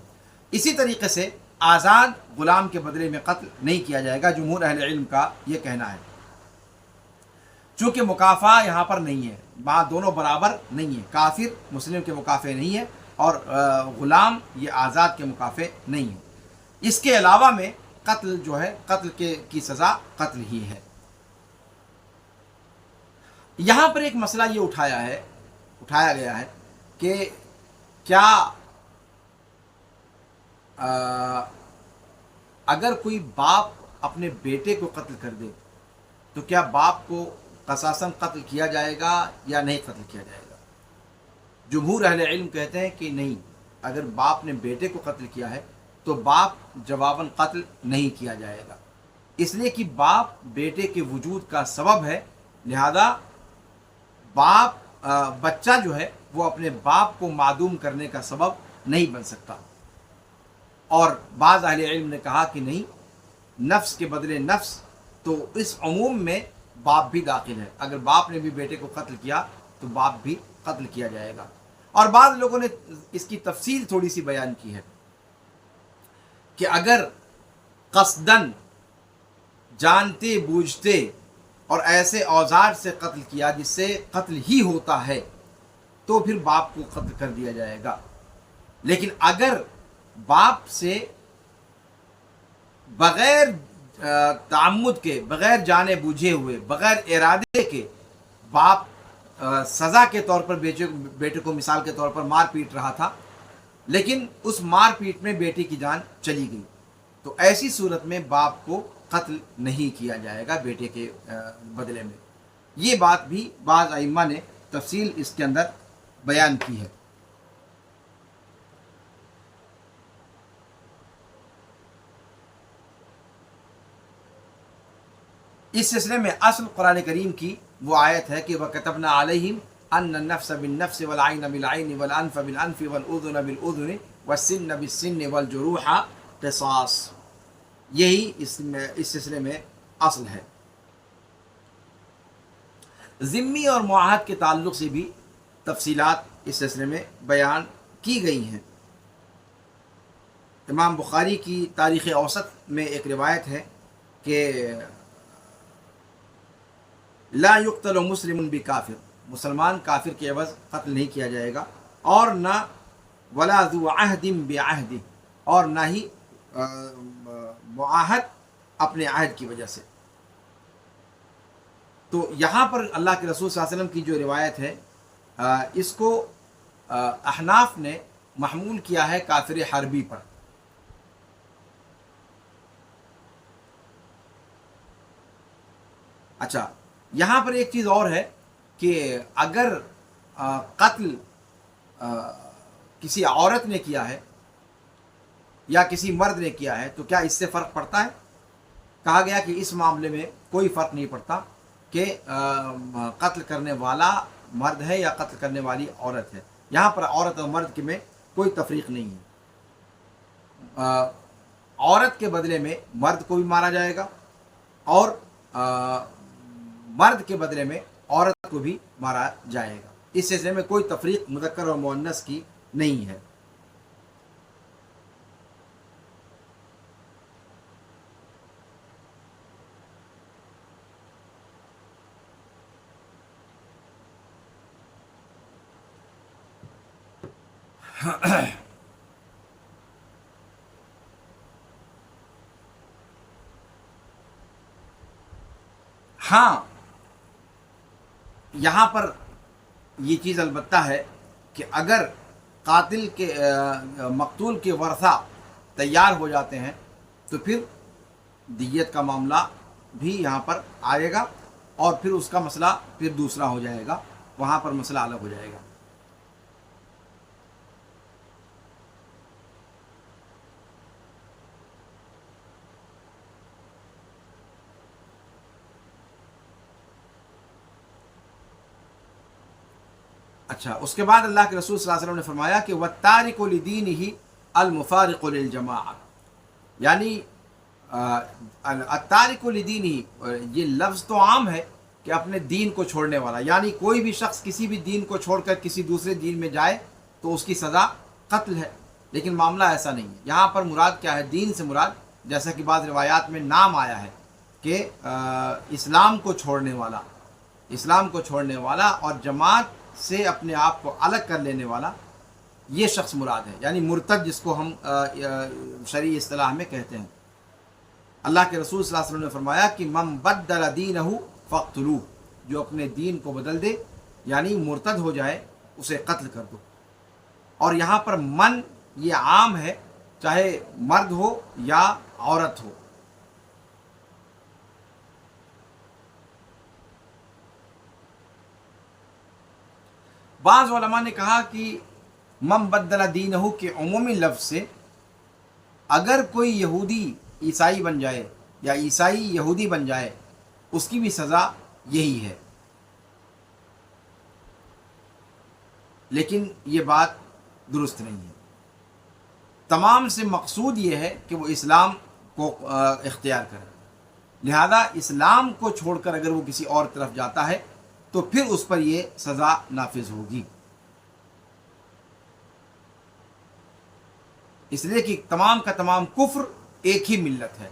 اسی طریقے سے آزاد غلام کے بدلے میں قتل نہیں کیا جائے گا، جمہور اہل علم کا یہ کہنا ہے، چونکہ مکافہ یہاں پر نہیں ہے، وہاں دونوں برابر نہیں ہے، کافر مسلم کے مکافے نہیں ہے اور غلام یہ آزاد کے مکافے نہیں ہے۔ اس کے علاوہ میں قتل جو ہے، قتل کی سزا قتل ہی ہے۔ یہاں پر ایک مسئلہ یہ اٹھایا گیا ہے کہ کیا اگر کوئی باپ اپنے بیٹے کو قتل کر دے تو کیا باپ کو قصاصاً قتل کیا جائے گا یا نہیں قتل کیا جائے گا؟ جمہور اہل علم کہتے ہیں کہ نہیں، اگر باپ نے بیٹے کو قتل کیا ہے تو باپ جواباً قتل نہیں کیا جائے گا، اس لیے کہ باپ بیٹے کے وجود کا سبب ہے، لہذا باپ بچہ جو ہے وہ اپنے باپ کو معدوم کرنے کا سبب نہیں بن سکتا۔ اور بعض اہل علم نے کہا کہ نہیں، نفس کے بدلے نفس، تو اس عموم میں باپ بھی داخل ہے، اگر باپ نے بھی بیٹے کو قتل کیا تو باپ بھی قتل کیا جائے گا۔ اور بعض لوگوں نے اس کی تفصیل تھوڑی سی بیان کی ہے کہ اگر قصدن، جانتے بوجھتے اور ایسے اوزار سے قتل کیا جس سے قتل ہی ہوتا ہے تو پھر باپ کو قتل کر دیا جائے گا، لیکن اگر باپ سے بغیر تعمد کے، بغیر جانے بوجھے ہوئے، بغیر ارادے کے باپ سزا کے طور پر بیٹے کو مثال کے طور پر مار پیٹ رہا تھا، لیکن اس مار پیٹ میں بیٹے کی جان چلی گئی، تو ایسی صورت میں باپ کو قتل نہیں کیا جائے گا بیٹے کے بدلے میں۔ یہ بات بھی بعض ائمہ نے تفصیل اس کے اندر بیان کی ہے۔ اس سلسلے میں اصل قرآن کریم کی وہ آیت ہے کہ وَكَتَبْنَا عَلَيْهِمْ أَنَّ النَّفْسَ بِالنَّفْسِ وَالْعَيْنَ بِالْعَيْنِ وَالْأَنْفَ بِالْأَنْفِ وَالْأُذُنَ بِالْأُذُنِ وَالسِّنَّ بِالسِّنِّ وَالْجُرُوحَ قِصَاص، یہی اس سلسلے میں اصل ہے۔ ذمی اور معاہد کے تعلق سے بھی تفصیلات اس سلسلے میں بیان کی گئی ہیں۔ امام بخاری کی تاریخ اوسط میں ایک روایت ہے کہ لا یقتل مسلم بکافر، مسلمان کافر کے عوض قتل نہیں کیا جائے گا، اور نہ ولا ذو عہد بعہد، اور نہ ہی معاہد اپنے عہد کی وجہ سے۔ تو یہاں پر اللہ کے رسول صلی اللہ علیہ وسلم کی جو روایت ہے اس کو احناف نے محمول کیا ہے کافر حربی پر۔ اچھا، یہاں پر ایک چیز اور ہے کہ اگر قتل کسی عورت نے کیا ہے یا کسی مرد نے کیا ہے تو کیا اس سے فرق پڑتا ہے؟ کہا گیا کہ اس معاملے میں کوئی فرق نہیں پڑتا کہ قتل کرنے والا مرد ہے یا قتل کرنے والی عورت ہے، یہاں پر عورت اور مرد میں کوئی تفریق نہیں ہے۔ عورت کے بدلے میں مرد کو بھی مارا جائے گا، اور مرد کے بدلے میں عورت کو بھی مارا جائے گا، اس سلسلے میں کوئی تفریق مذکر اور مؤنث کی نہیں ہے۔ ہاں، یہاں پر یہ چیز البتہ ہے کہ اگر قاتل کے مقتول کے ورثہ تیار ہو جاتے ہیں تو پھر دیت کا معاملہ بھی یہاں پر آئے گا، اور پھر اس کا مسئلہ پھر دوسرا ہو جائے گا، وہاں پر مسئلہ الگ ہو جائے گا۔ اچھا، اس کے بعد اللہ کے رسول صلی اللہ علیہ وسلم نے فرمایا کہ وَالتَّارِكُ لِدِينِهِ الْمُفَارِقُ لِلْجَمَاعَةِ، یعنی التارک لدینہ، یہ لفظ تو عام ہے کہ اپنے دین کو چھوڑنے والا، یعنی کوئی بھی شخص کسی بھی دین کو چھوڑ کر کسی دوسرے دین میں جائے تو اس کی سزا قتل ہے، لیکن معاملہ ایسا نہیں ہے۔ یہاں پر مراد کیا ہے؟ دین سے مراد، جیسا کہ بعض روایات میں نام آیا ہے کہ اسلام کو چھوڑنے والا، اسلام کو چھوڑنے والا اور جماعت سے اپنے آپ کو الگ کر لینے والا، یہ شخص مراد ہے، یعنی مرتد جس کو ہم شرعی اصطلاح میں کہتے ہیں۔ اللہ کے رسول صلی اللہ علیہ وسلم نے فرمایا کہ من بدل دینہ فاقتلوہ، جو اپنے دین کو بدل دے یعنی مرتد ہو جائے اسے قتل کر دو۔ اور یہاں پر من یہ عام ہے، چاہے مرد ہو یا عورت ہو۔ بعض علماء نے کہا کہ من بدل دینہ کے عمومی لفظ سے اگر کوئی یہودی عیسائی بن جائے یا عیسائی یہودی بن جائے اس کی بھی سزا یہی ہے. لیکن یہ بات درست نہیں ہے. تمام سے مقصود یہ ہے کہ وہ اسلام کو اختیار کرے. لہذا اسلام کو چھوڑ کر اگر وہ کسی اور طرف جاتا ہے تو پھر اس پر یہ سزا نافذ ہوگی. اس لیے کہ تمام کا تمام کفر ایک ہی ملت ہے.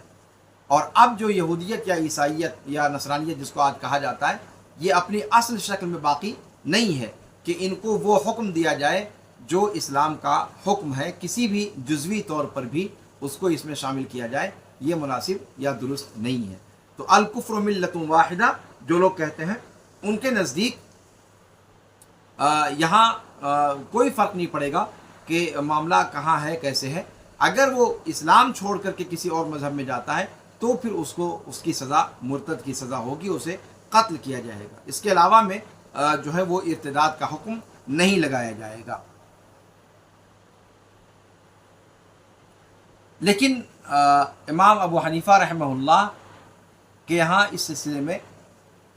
اور اب جو یہودیت یا عیسائیت یا نصرانیت جس کو آج کہا جاتا ہے یہ اپنی اصل شکل میں باقی نہیں ہے کہ ان کو وہ حکم دیا جائے جو اسلام کا حکم ہے. کسی بھی جزوی طور پر بھی اس کو اس میں شامل کیا جائے یہ مناسب یا درست نہیں ہے. تو الکفر ملت واحدہ جو لوگ کہتے ہیں ان کے نزدیک یہاں کوئی فرق نہیں پڑے گا کہ معاملہ کہاں ہے کیسے ہے. اگر وہ اسلام چھوڑ کر کے کسی اور مذہب میں جاتا ہے تو پھر اس کو اس کی سزا مرتد کی سزا ہوگی, اسے قتل کیا جائے گا. اس کے علاوہ میں جو ہے وہ ارتداد کا حکم نہیں لگایا جائے گا. لیکن امام ابو حنیفہ رحمہ اللہ کے یہاں اس سلسلے میں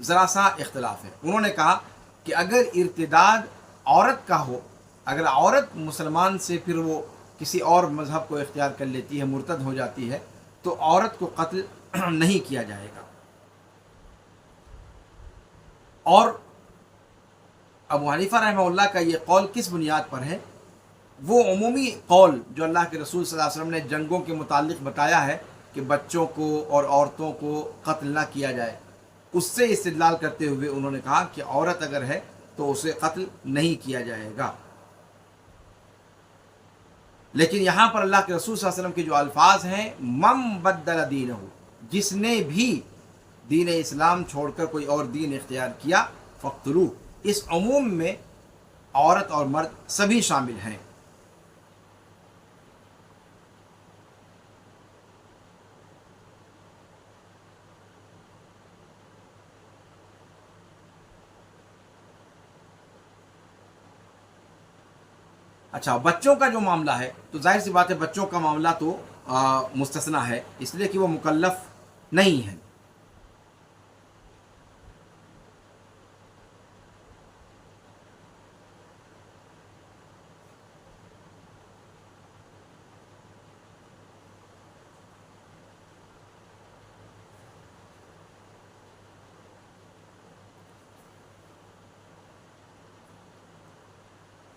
ذرا سا اختلاف ہے. انہوں نے کہا کہ اگر ارتداد عورت کا ہو, اگر عورت مسلمان سے پھر وہ کسی اور مذہب کو اختیار کر لیتی ہے, مرتد ہو جاتی ہے, تو عورت کو قتل نہیں کیا جائے گا. اور ابو حنیفہ رحمہ اللہ کا یہ قول کس بنیاد پر ہے؟ وہ عمومی قول جو اللہ کے رسول صلی اللہ علیہ وسلم نے جنگوں کے متعلق بتایا ہے کہ بچوں کو اور عورتوں کو قتل نہ کیا جائے, اس سے استدلال کرتے ہوئے انہوں نے کہا کہ عورت اگر ہے تو اسے قتل نہیں کیا جائے گا. لیکن یہاں پر اللہ کے رسول صلی اللہ علیہ وسلم کے جو الفاظ ہیں من بدل دینہ, جس نے بھی دین اسلام چھوڑ کر کوئی اور دین اختیار کیا, فقتلوہ, اس عموم میں عورت اور مرد سبھی شامل ہیں. اچھا, بچوں کا جو معاملہ ہے تو ظاہر سی بات ہے بچوں کا معاملہ تو مستثنا ہے, اس لیے کہ وہ مکلف نہیں ہے.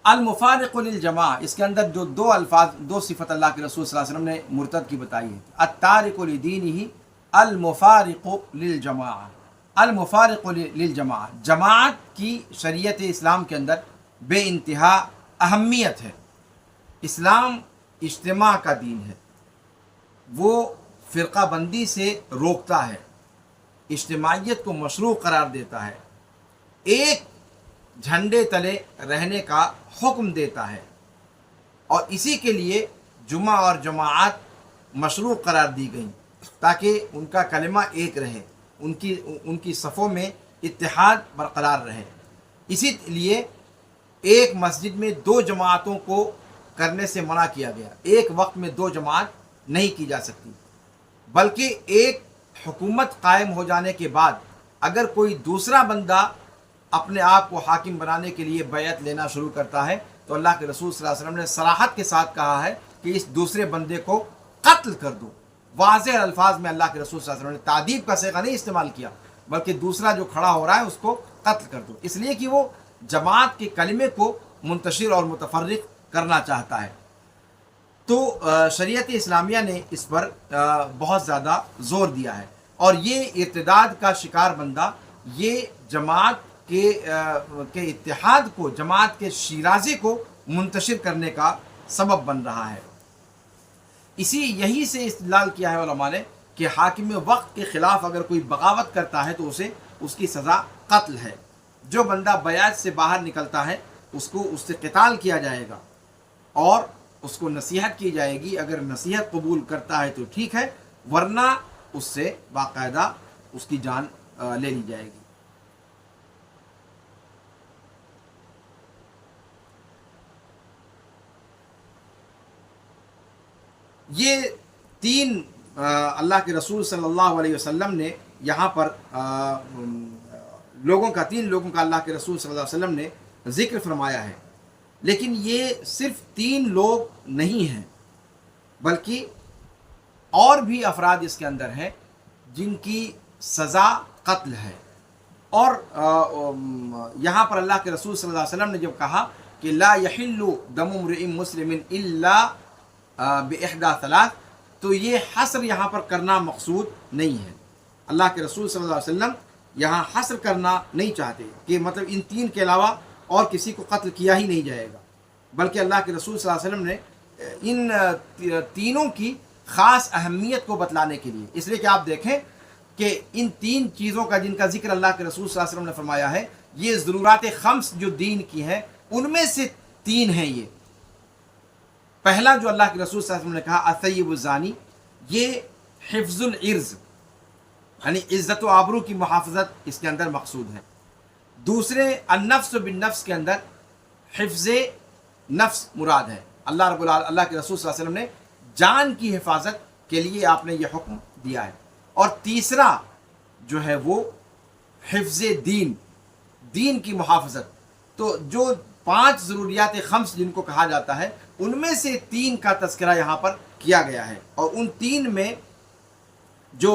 المفارق للجماع, اس کے اندر جو دو الفاظ, دو صفت اللہ کے رسول صلی اللہ علیہ وسلم نے مرتد کی بتائی ہے. التارک لدینہ المفارق للجماع. المفارق للجماع, جماعت کی شریعت اسلام کے اندر بے انتہا اہمیت ہے. اسلام اجتماع کا دین ہے, وہ فرقہ بندی سے روکتا ہے, اجتماعیت کو مشروع قرار دیتا ہے, ایک جھنڈے تلے رہنے کا حکم دیتا ہے, اور اسی کے لیے جمعہ اور جماعت مشروع قرار دی گئیں تاکہ ان کا کلمہ ایک رہے, ان کی صفوں میں اتحاد برقرار رہے. اسی لیے ایک مسجد میں دو جماعتوں کو کرنے سے منع کیا گیا. ایک وقت میں دو جماعت نہیں کی جا سکتی, بلکہ ایک حکومت قائم ہو جانے کے بعد اگر کوئی دوسرا بندہ اپنے آپ کو حاکم بنانے کے لیے بیعت لینا شروع کرتا ہے تو اللہ کے رسول صلی اللہ علیہ وسلم نے صراحت کے ساتھ کہا ہے کہ اس دوسرے بندے کو قتل کر دو. واضح الفاظ میں اللہ کے رسول صلی اللہ علیہ وسلم نے تعدیب کا صیغہ نہیں استعمال کیا, بلکہ دوسرا جو کھڑا ہو رہا ہے اس کو قتل کر دو, اس لیے کہ وہ جماعت کے کلمے کو منتشر اور متفرق کرنا چاہتا ہے. تو شریعت اسلامیہ نے اس پر بہت زیادہ زور دیا ہے, اور یہ ارتداد کا شکار بندہ یہ جماعت کے اتحاد کو, جماعت کے شیرازے کو منتشر کرنے کا سبب بن رہا ہے. یہی سے استدلال کیا ہے علماء نے کہ حاکم وقت کے خلاف اگر کوئی بغاوت کرتا ہے تو اس کی سزا قتل ہے. جو بندہ بیعت سے باہر نکلتا ہے اس سے قتال کیا جائے گا, اور اس کو نصیحت کی جائے گی. اگر نصیحت قبول کرتا ہے تو ٹھیک ہے, ورنہ اس سے باقاعدہ اس کی جان لے لی جائے گی. یہ تین اللہ کے رسول صلی اللہ علیہ وسلم نے یہاں پر تین لوگوں کا اللہ کے رسول صلی اللہ علیہ وسلم نے ذکر فرمایا ہے، لیکن یہ صرف تین لوگ نہیں ہیں، بلکہ اور بھی افراد اس کے اندر ہیں جن کی سزا قتل ہے۔ اور یہاں پر اللہ کے رسول صلی اللہ علیہ وسلم نے جب کہا کہ لا یحل دم امرئ مسلم الا باحدى ثلاث، تو یہ حصر یہاں پر کرنا مقصود نہیں ہے۔ اللہ کے رسول صلی اللہ علیہ وسلم یہاں حصر کرنا نہیں چاہتے کہ مطلب ان تین کے علاوہ اور کسی کو قتل کیا ہی نہیں جائے گا، بلکہ اللہ کے رسول صلی اللہ علیہ وسلم نے ان تینوں کی خاص اہمیت کو بتلانے کے لیے، اس لیے کہ آپ دیکھیں کہ ان تین چیزوں کا جن کا ذکر اللہ کے رسول صلی اللہ علیہ وسلم نے فرمایا ہے، یہ ضرورات خمس جو دین کی ہیں ان میں سے تین ہیں۔ یہ پہلا جو اللہ کے رسول صلی اللہ علیہ وسلم نے کہا الثیب الزانی، یہ حفظ العرض یعنی عزت و آبرو کی محافظت اس کے اندر مقصود ہے۔ دوسرے النفس بالنفس کے اندر حفظ نفس مراد ہے، اللہ کے رسول صلی اللہ علیہ وسلم نے جان کی حفاظت کے لیے آپ نے یہ حکم دیا ہے۔ اور تیسرا جو ہے وہ حفظ دین کی محافظت۔ تو جو پانچ ضروریات خمس جن کو کہا جاتا ہے ان میں سے تین کا تذکرہ یہاں پر کیا گیا ہے، اور ان تین میں جو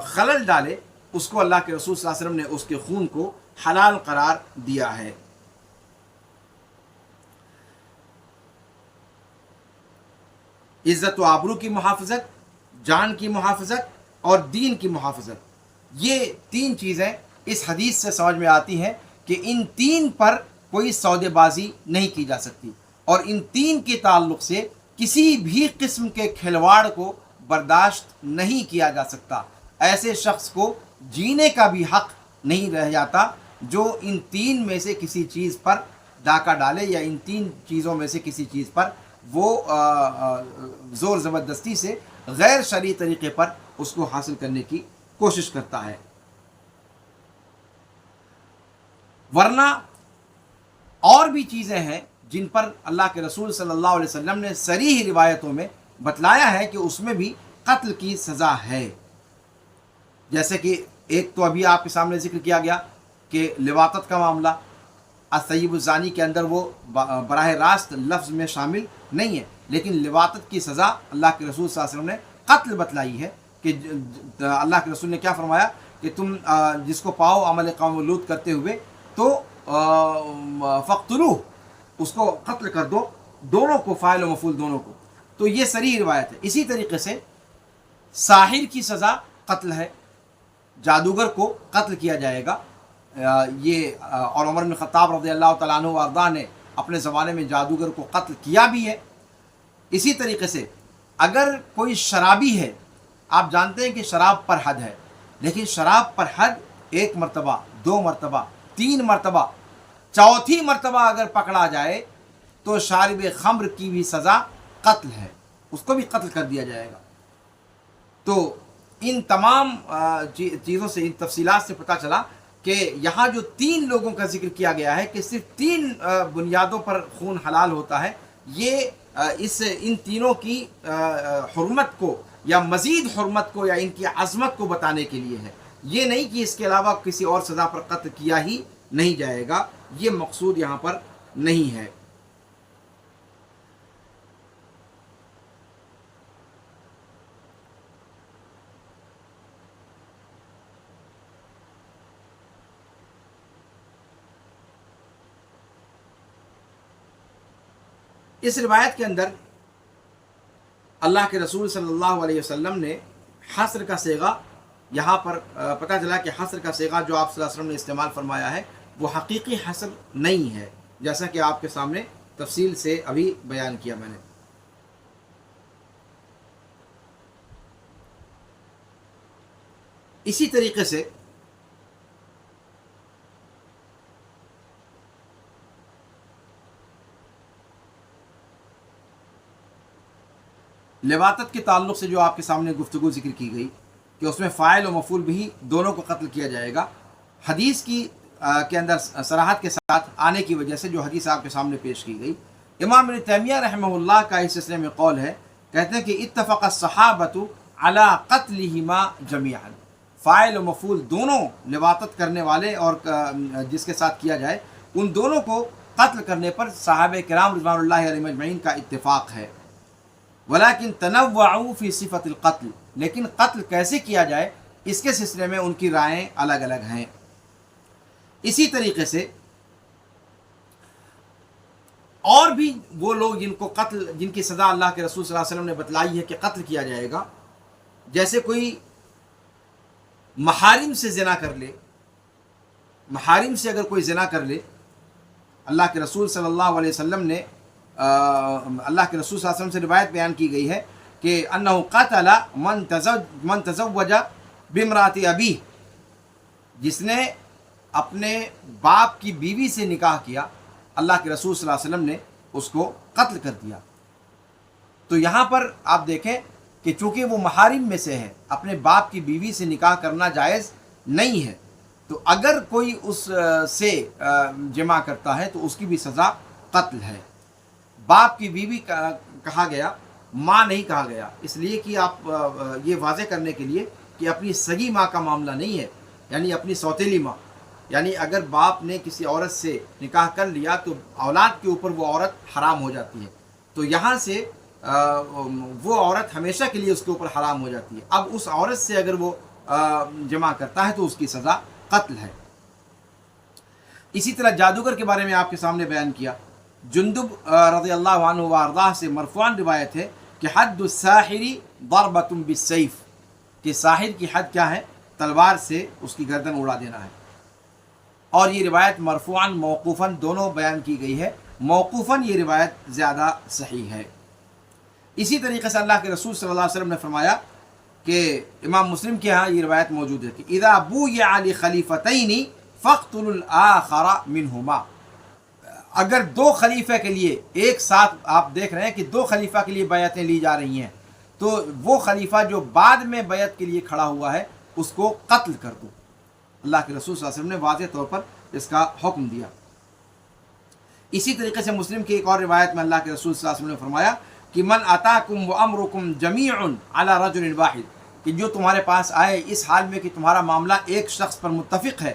خلل ڈالے اس کو اللہ کے رسول صلی اللہ علیہ وسلم نے اس کے خون کو حلال قرار دیا ہے۔ عزت و آبرو کی محافظت، جان کی محافظت اور دین کی محافظت، یہ تین چیزیں اس حدیث سے سمجھ میں آتی ہیں کہ ان تین پر کوئی سودے بازی نہیں کی جا سکتی، اور ان تین کے تعلق سے کسی بھی قسم کے کھلواڑ کو برداشت نہیں کیا جا سکتا۔ ایسے شخص کو جینے کا بھی حق نہیں رہ جاتا جو ان تین میں سے کسی چیز پر ڈاکہ ڈالے یا ان تین چیزوں میں سے کسی چیز پر وہ زور زبردستی سے غیر شرعی طریقے پر اس کو حاصل کرنے کی کوشش کرتا ہے۔ ورنہ اور بھی چیزیں ہیں جن پر اللہ کے رسول صلی اللہ علیہ وسلم نے صریح روایتوں میں بتلایا ہے کہ اس میں بھی قتل کی سزا ہے، جیسے کہ ایک تو ابھی آپ کے سامنے ذکر کیا گیا کہ لواطت کا معاملہ، الثیب الزانی کے اندر وہ براہ راست لفظ میں شامل نہیں ہے، لیکن لواطت کی سزا اللہ کے رسول صلی اللہ علیہ وسلم نے قتل بتلائی ہے کہ اللہ کے رسول نے کیا فرمایا کہ تم جس کو پاؤ عمل قوم لوط کرتے ہوئے تو فقتلوہ، اس کو قتل کر دو، دونوں کو، فاعل و مفعول دونوں کو۔ تو یہ صریح روایت ہے۔ اسی طریقے سے ساحر کی سزا قتل ہے، جادوگر کو قتل کیا جائے گا، یہ اور عمر بن خطاب رضی اللہ تعالیٰ عنہ وارضاہ نے اپنے زمانے میں جادوگر کو قتل کیا بھی ہے۔ اسی طریقے سے اگر کوئی شرابی ہے، آپ جانتے ہیں کہ شراب پر حد ہے، لیکن شراب پر حد ایک مرتبہ، دو مرتبہ، تین مرتبہ، چوتھی مرتبہ اگر پکڑا جائے تو شارب خمر کی بھی سزا قتل ہے، اس کو بھی قتل کر دیا جائے گا۔ تو ان تمام چیزوں سے، ان تفصیلات سے پتہ چلا کہ یہاں جو تین لوگوں کا ذکر کیا گیا ہے کہ صرف تین بنیادوں پر خون حلال ہوتا ہے، یہ ان تینوں کی حرمت کو یا مزید حرمت کو یا ان کی عظمت کو بتانے کے لیے ہے، یہ نہیں کہ اس کے علاوہ کسی اور سزا پر قتل کیا ہی نہیں جائے گا، یہ مقصود یہاں پر نہیں ہے۔ اس روایت کے اندر اللہ کے رسول صلی اللہ علیہ وسلم نے حصر کا صیغہ، یہاں پر پتہ چلا کہ حصر کا صیغہ جو آپ صلی اللہ علیہ وسلم نے استعمال فرمایا ہے وہ حقیقی حصر نہیں ہے، جیسا کہ آپ کے سامنے تفصیل سے ابھی بیان کیا میں نے۔ اسی طریقے سے لواطت کے تعلق سے جو آپ کے سامنے گفتگو ذکر کی گئی کہ اس میں فاعل و مفعول بھی دونوں کو قتل کیا جائے گا، حدیث کی کے اندر صراحت کے ساتھ آنے کی وجہ سے جو حدیث آپ کے سامنے پیش کی گئی، امام ابن تیمیہ رحمہ اللہ کا اس سلسلے میں قول ہے کہتے ہیں کہ اتفق الصحابۃ علی قتلہما جمیعا، فاعل و مفعول دونوں لواطت کرنے والے اور جس کے ساتھ کیا جائے ان دونوں کو قتل کرنے پر صحابہ کرام رضوان اللہ علیہم اجمعین کا اتفاق ہے۔ ولیکن تنوعوا فی صفت القتل، لیکن قتل کیسے کیا جائے اس کے سلسلے میں ان کی رائیں الگ الگ ہیں۔ اسی طریقے سے اور بھی وہ لوگ جن کی سزا اللہ کے رسول صلی اللہ علیہ وسلم نے بتلائی ہے کہ قتل کیا جائے گا، جیسے کوئی محارم سے زنا کر لے، محارم سے اگر کوئی زنا کر لے، اللہ کے رسول صلی اللہ علیہ وسلم نے اللہ کے رسول صلی اللہ علیہ وسلم سے روایت بیان کی گئی ہے کہ انہ قتل من تزوج بامرأۃ ابیہ، جس نے اپنے باپ کی بیوی سے نکاح کیا، اللہ کے رسول صلی اللہ علیہ وسلم نے اس کو قتل کر دیا۔ تو یہاں پر آپ دیکھیں کہ چونکہ وہ محارم میں سے ہے، اپنے باپ کی بیوی سے نکاح کرنا جائز نہیں ہے، تو اگر کوئی اس سے جمع کرتا ہے تو اس کی بھی سزا قتل ہے۔ باپ کی بیوی کہا گیا، ماں نہیں کہا گیا، اس لیے کہ آپ یہ واضح کرنے کے لیے کہ اپنی سگی ماں کا معاملہ نہیں ہے، یعنی اپنی سوتیلی ماں، یعنی اگر باپ نے کسی عورت سے نکاح کر لیا تو اولاد کے اوپر وہ عورت حرام ہو جاتی ہے، تو یہاں سے وہ عورت ہمیشہ کے لیے اس کے اوپر حرام ہو جاتی ہے۔ اب اس عورت سے اگر وہ جمع کرتا ہے تو اس کی سزا قتل ہے۔ اسی طرح جادوگر کے بارے میں آپ کے سامنے بیان کیا، جندب رضی اللہ عنہ وارضاہ سے مرفوعاً روایت ہے کہ حد الساحر ضربۃ بالسیف، کہ ساحر کی حد کیا ہے؟ تلوار سے اس کی گردن اڑا دینا ہے۔ اور یہ روایت مرفوعاً موقوفاً دونوں بیان کی گئی ہے، موقوفاً یہ روایت زیادہ صحیح ہے۔ اسی طریقے سے اللہ کے رسول صلی اللہ علیہ وسلم نے فرمایا کہ امام مسلم کے ہاں یہ روایت موجود ہے کہ اذا بویع لخلیفتین فاقتلوا الآخر منہما، اگر دو خلیفہ کے لیے ایک ساتھ، آپ دیکھ رہے ہیں کہ دو خلیفہ کے لیے بیعتیں لی جا رہی ہیں، تو وہ خلیفہ جو بعد میں بیعت کے لیے کھڑا ہوا ہے اس کو قتل کر دو۔ اللہ کے رسول صلی اللہ علیہ وسلم نے واضح طور پر اس کا حکم دیا۔ اسی طریقے سے مسلم کی ایک اور روایت میں اللہ کے رسول صلی اللہ علیہ وسلم نے فرمایا کہ من اتاکم وامرکم جمیع علی رجل واحد، کہ جو تمہارے پاس آئے اس حال میں کہ تمہارا معاملہ ایک شخص پر متفق ہے،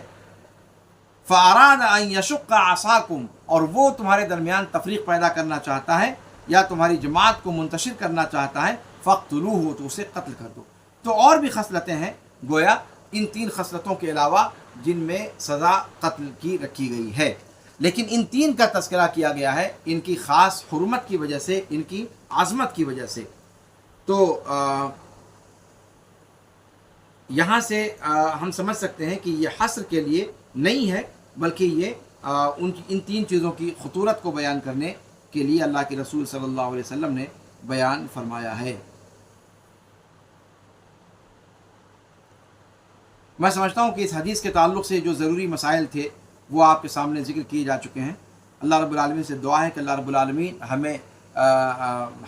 فاراد ان یشق عصاکم، اور وہ تمہارے درمیان تفریق پیدا کرنا چاہتا ہے یا تمہاری جماعت کو منتشر کرنا چاہتا ہے، فاقتلوہ، تو اسے قتل کر دو۔ تو اور بھی خصلتیں ہیں گویا ان تین خصلتوں کے علاوہ جن میں سزا قتل کی رکھی گئی ہے، لیکن ان تین کا تذکرہ کیا گیا ہے ان کی خاص حرمت کی وجہ سے، ان کی عظمت کی وجہ سے۔ تو یہاں سے ہم سمجھ سکتے ہیں کہ یہ حصر کے لیے نہیں ہے، بلکہ یہ ان تین چیزوں کی خطورت کو بیان کرنے کے لیے اللہ کے رسول صلی اللہ علیہ وسلم نے بیان فرمایا ہے۔ میں سمجھتا ہوں کہ اس حدیث کے تعلق سے جو ضروری مسائل تھے وہ آپ کے سامنے ذکر کیے جا چکے ہیں۔ اللہ رب العالمین سے دعا ہے کہ اللہ رب العالمین ہمیں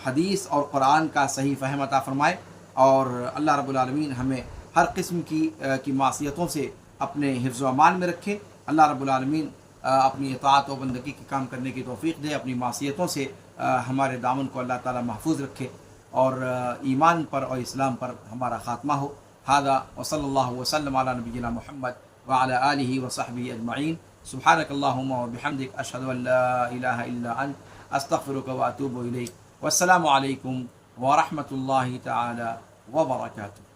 حدیث اور قرآن کا صحیح فہم عطا فرمائے، اور اللہ رب العالمین ہمیں ہر قسم کی معصیتوں سے اپنے حفظ و امان میں رکھے۔ اللہ رب العالمین اپنی اطاعت و بندگی کے کام کرنے کی توفیق دے، اپنی معصیتوں سے ہمارے دامن کو اللہ تعالی محفوظ رکھے، اور ایمان پر اور اسلام پر ہمارا خاتمہ ہو۔ ھذا وصلی اللہ وسلم علی نبینا محمد وعلی آلہ وصحبہ اجمعین۔ سبحانک اللہم وبحمدک، اشہد ان لا الہ الا انت، استغفرک واتوب الیک۔ والسلام علیکم ورحمۃ اللہ تعالی وبرکاتہ۔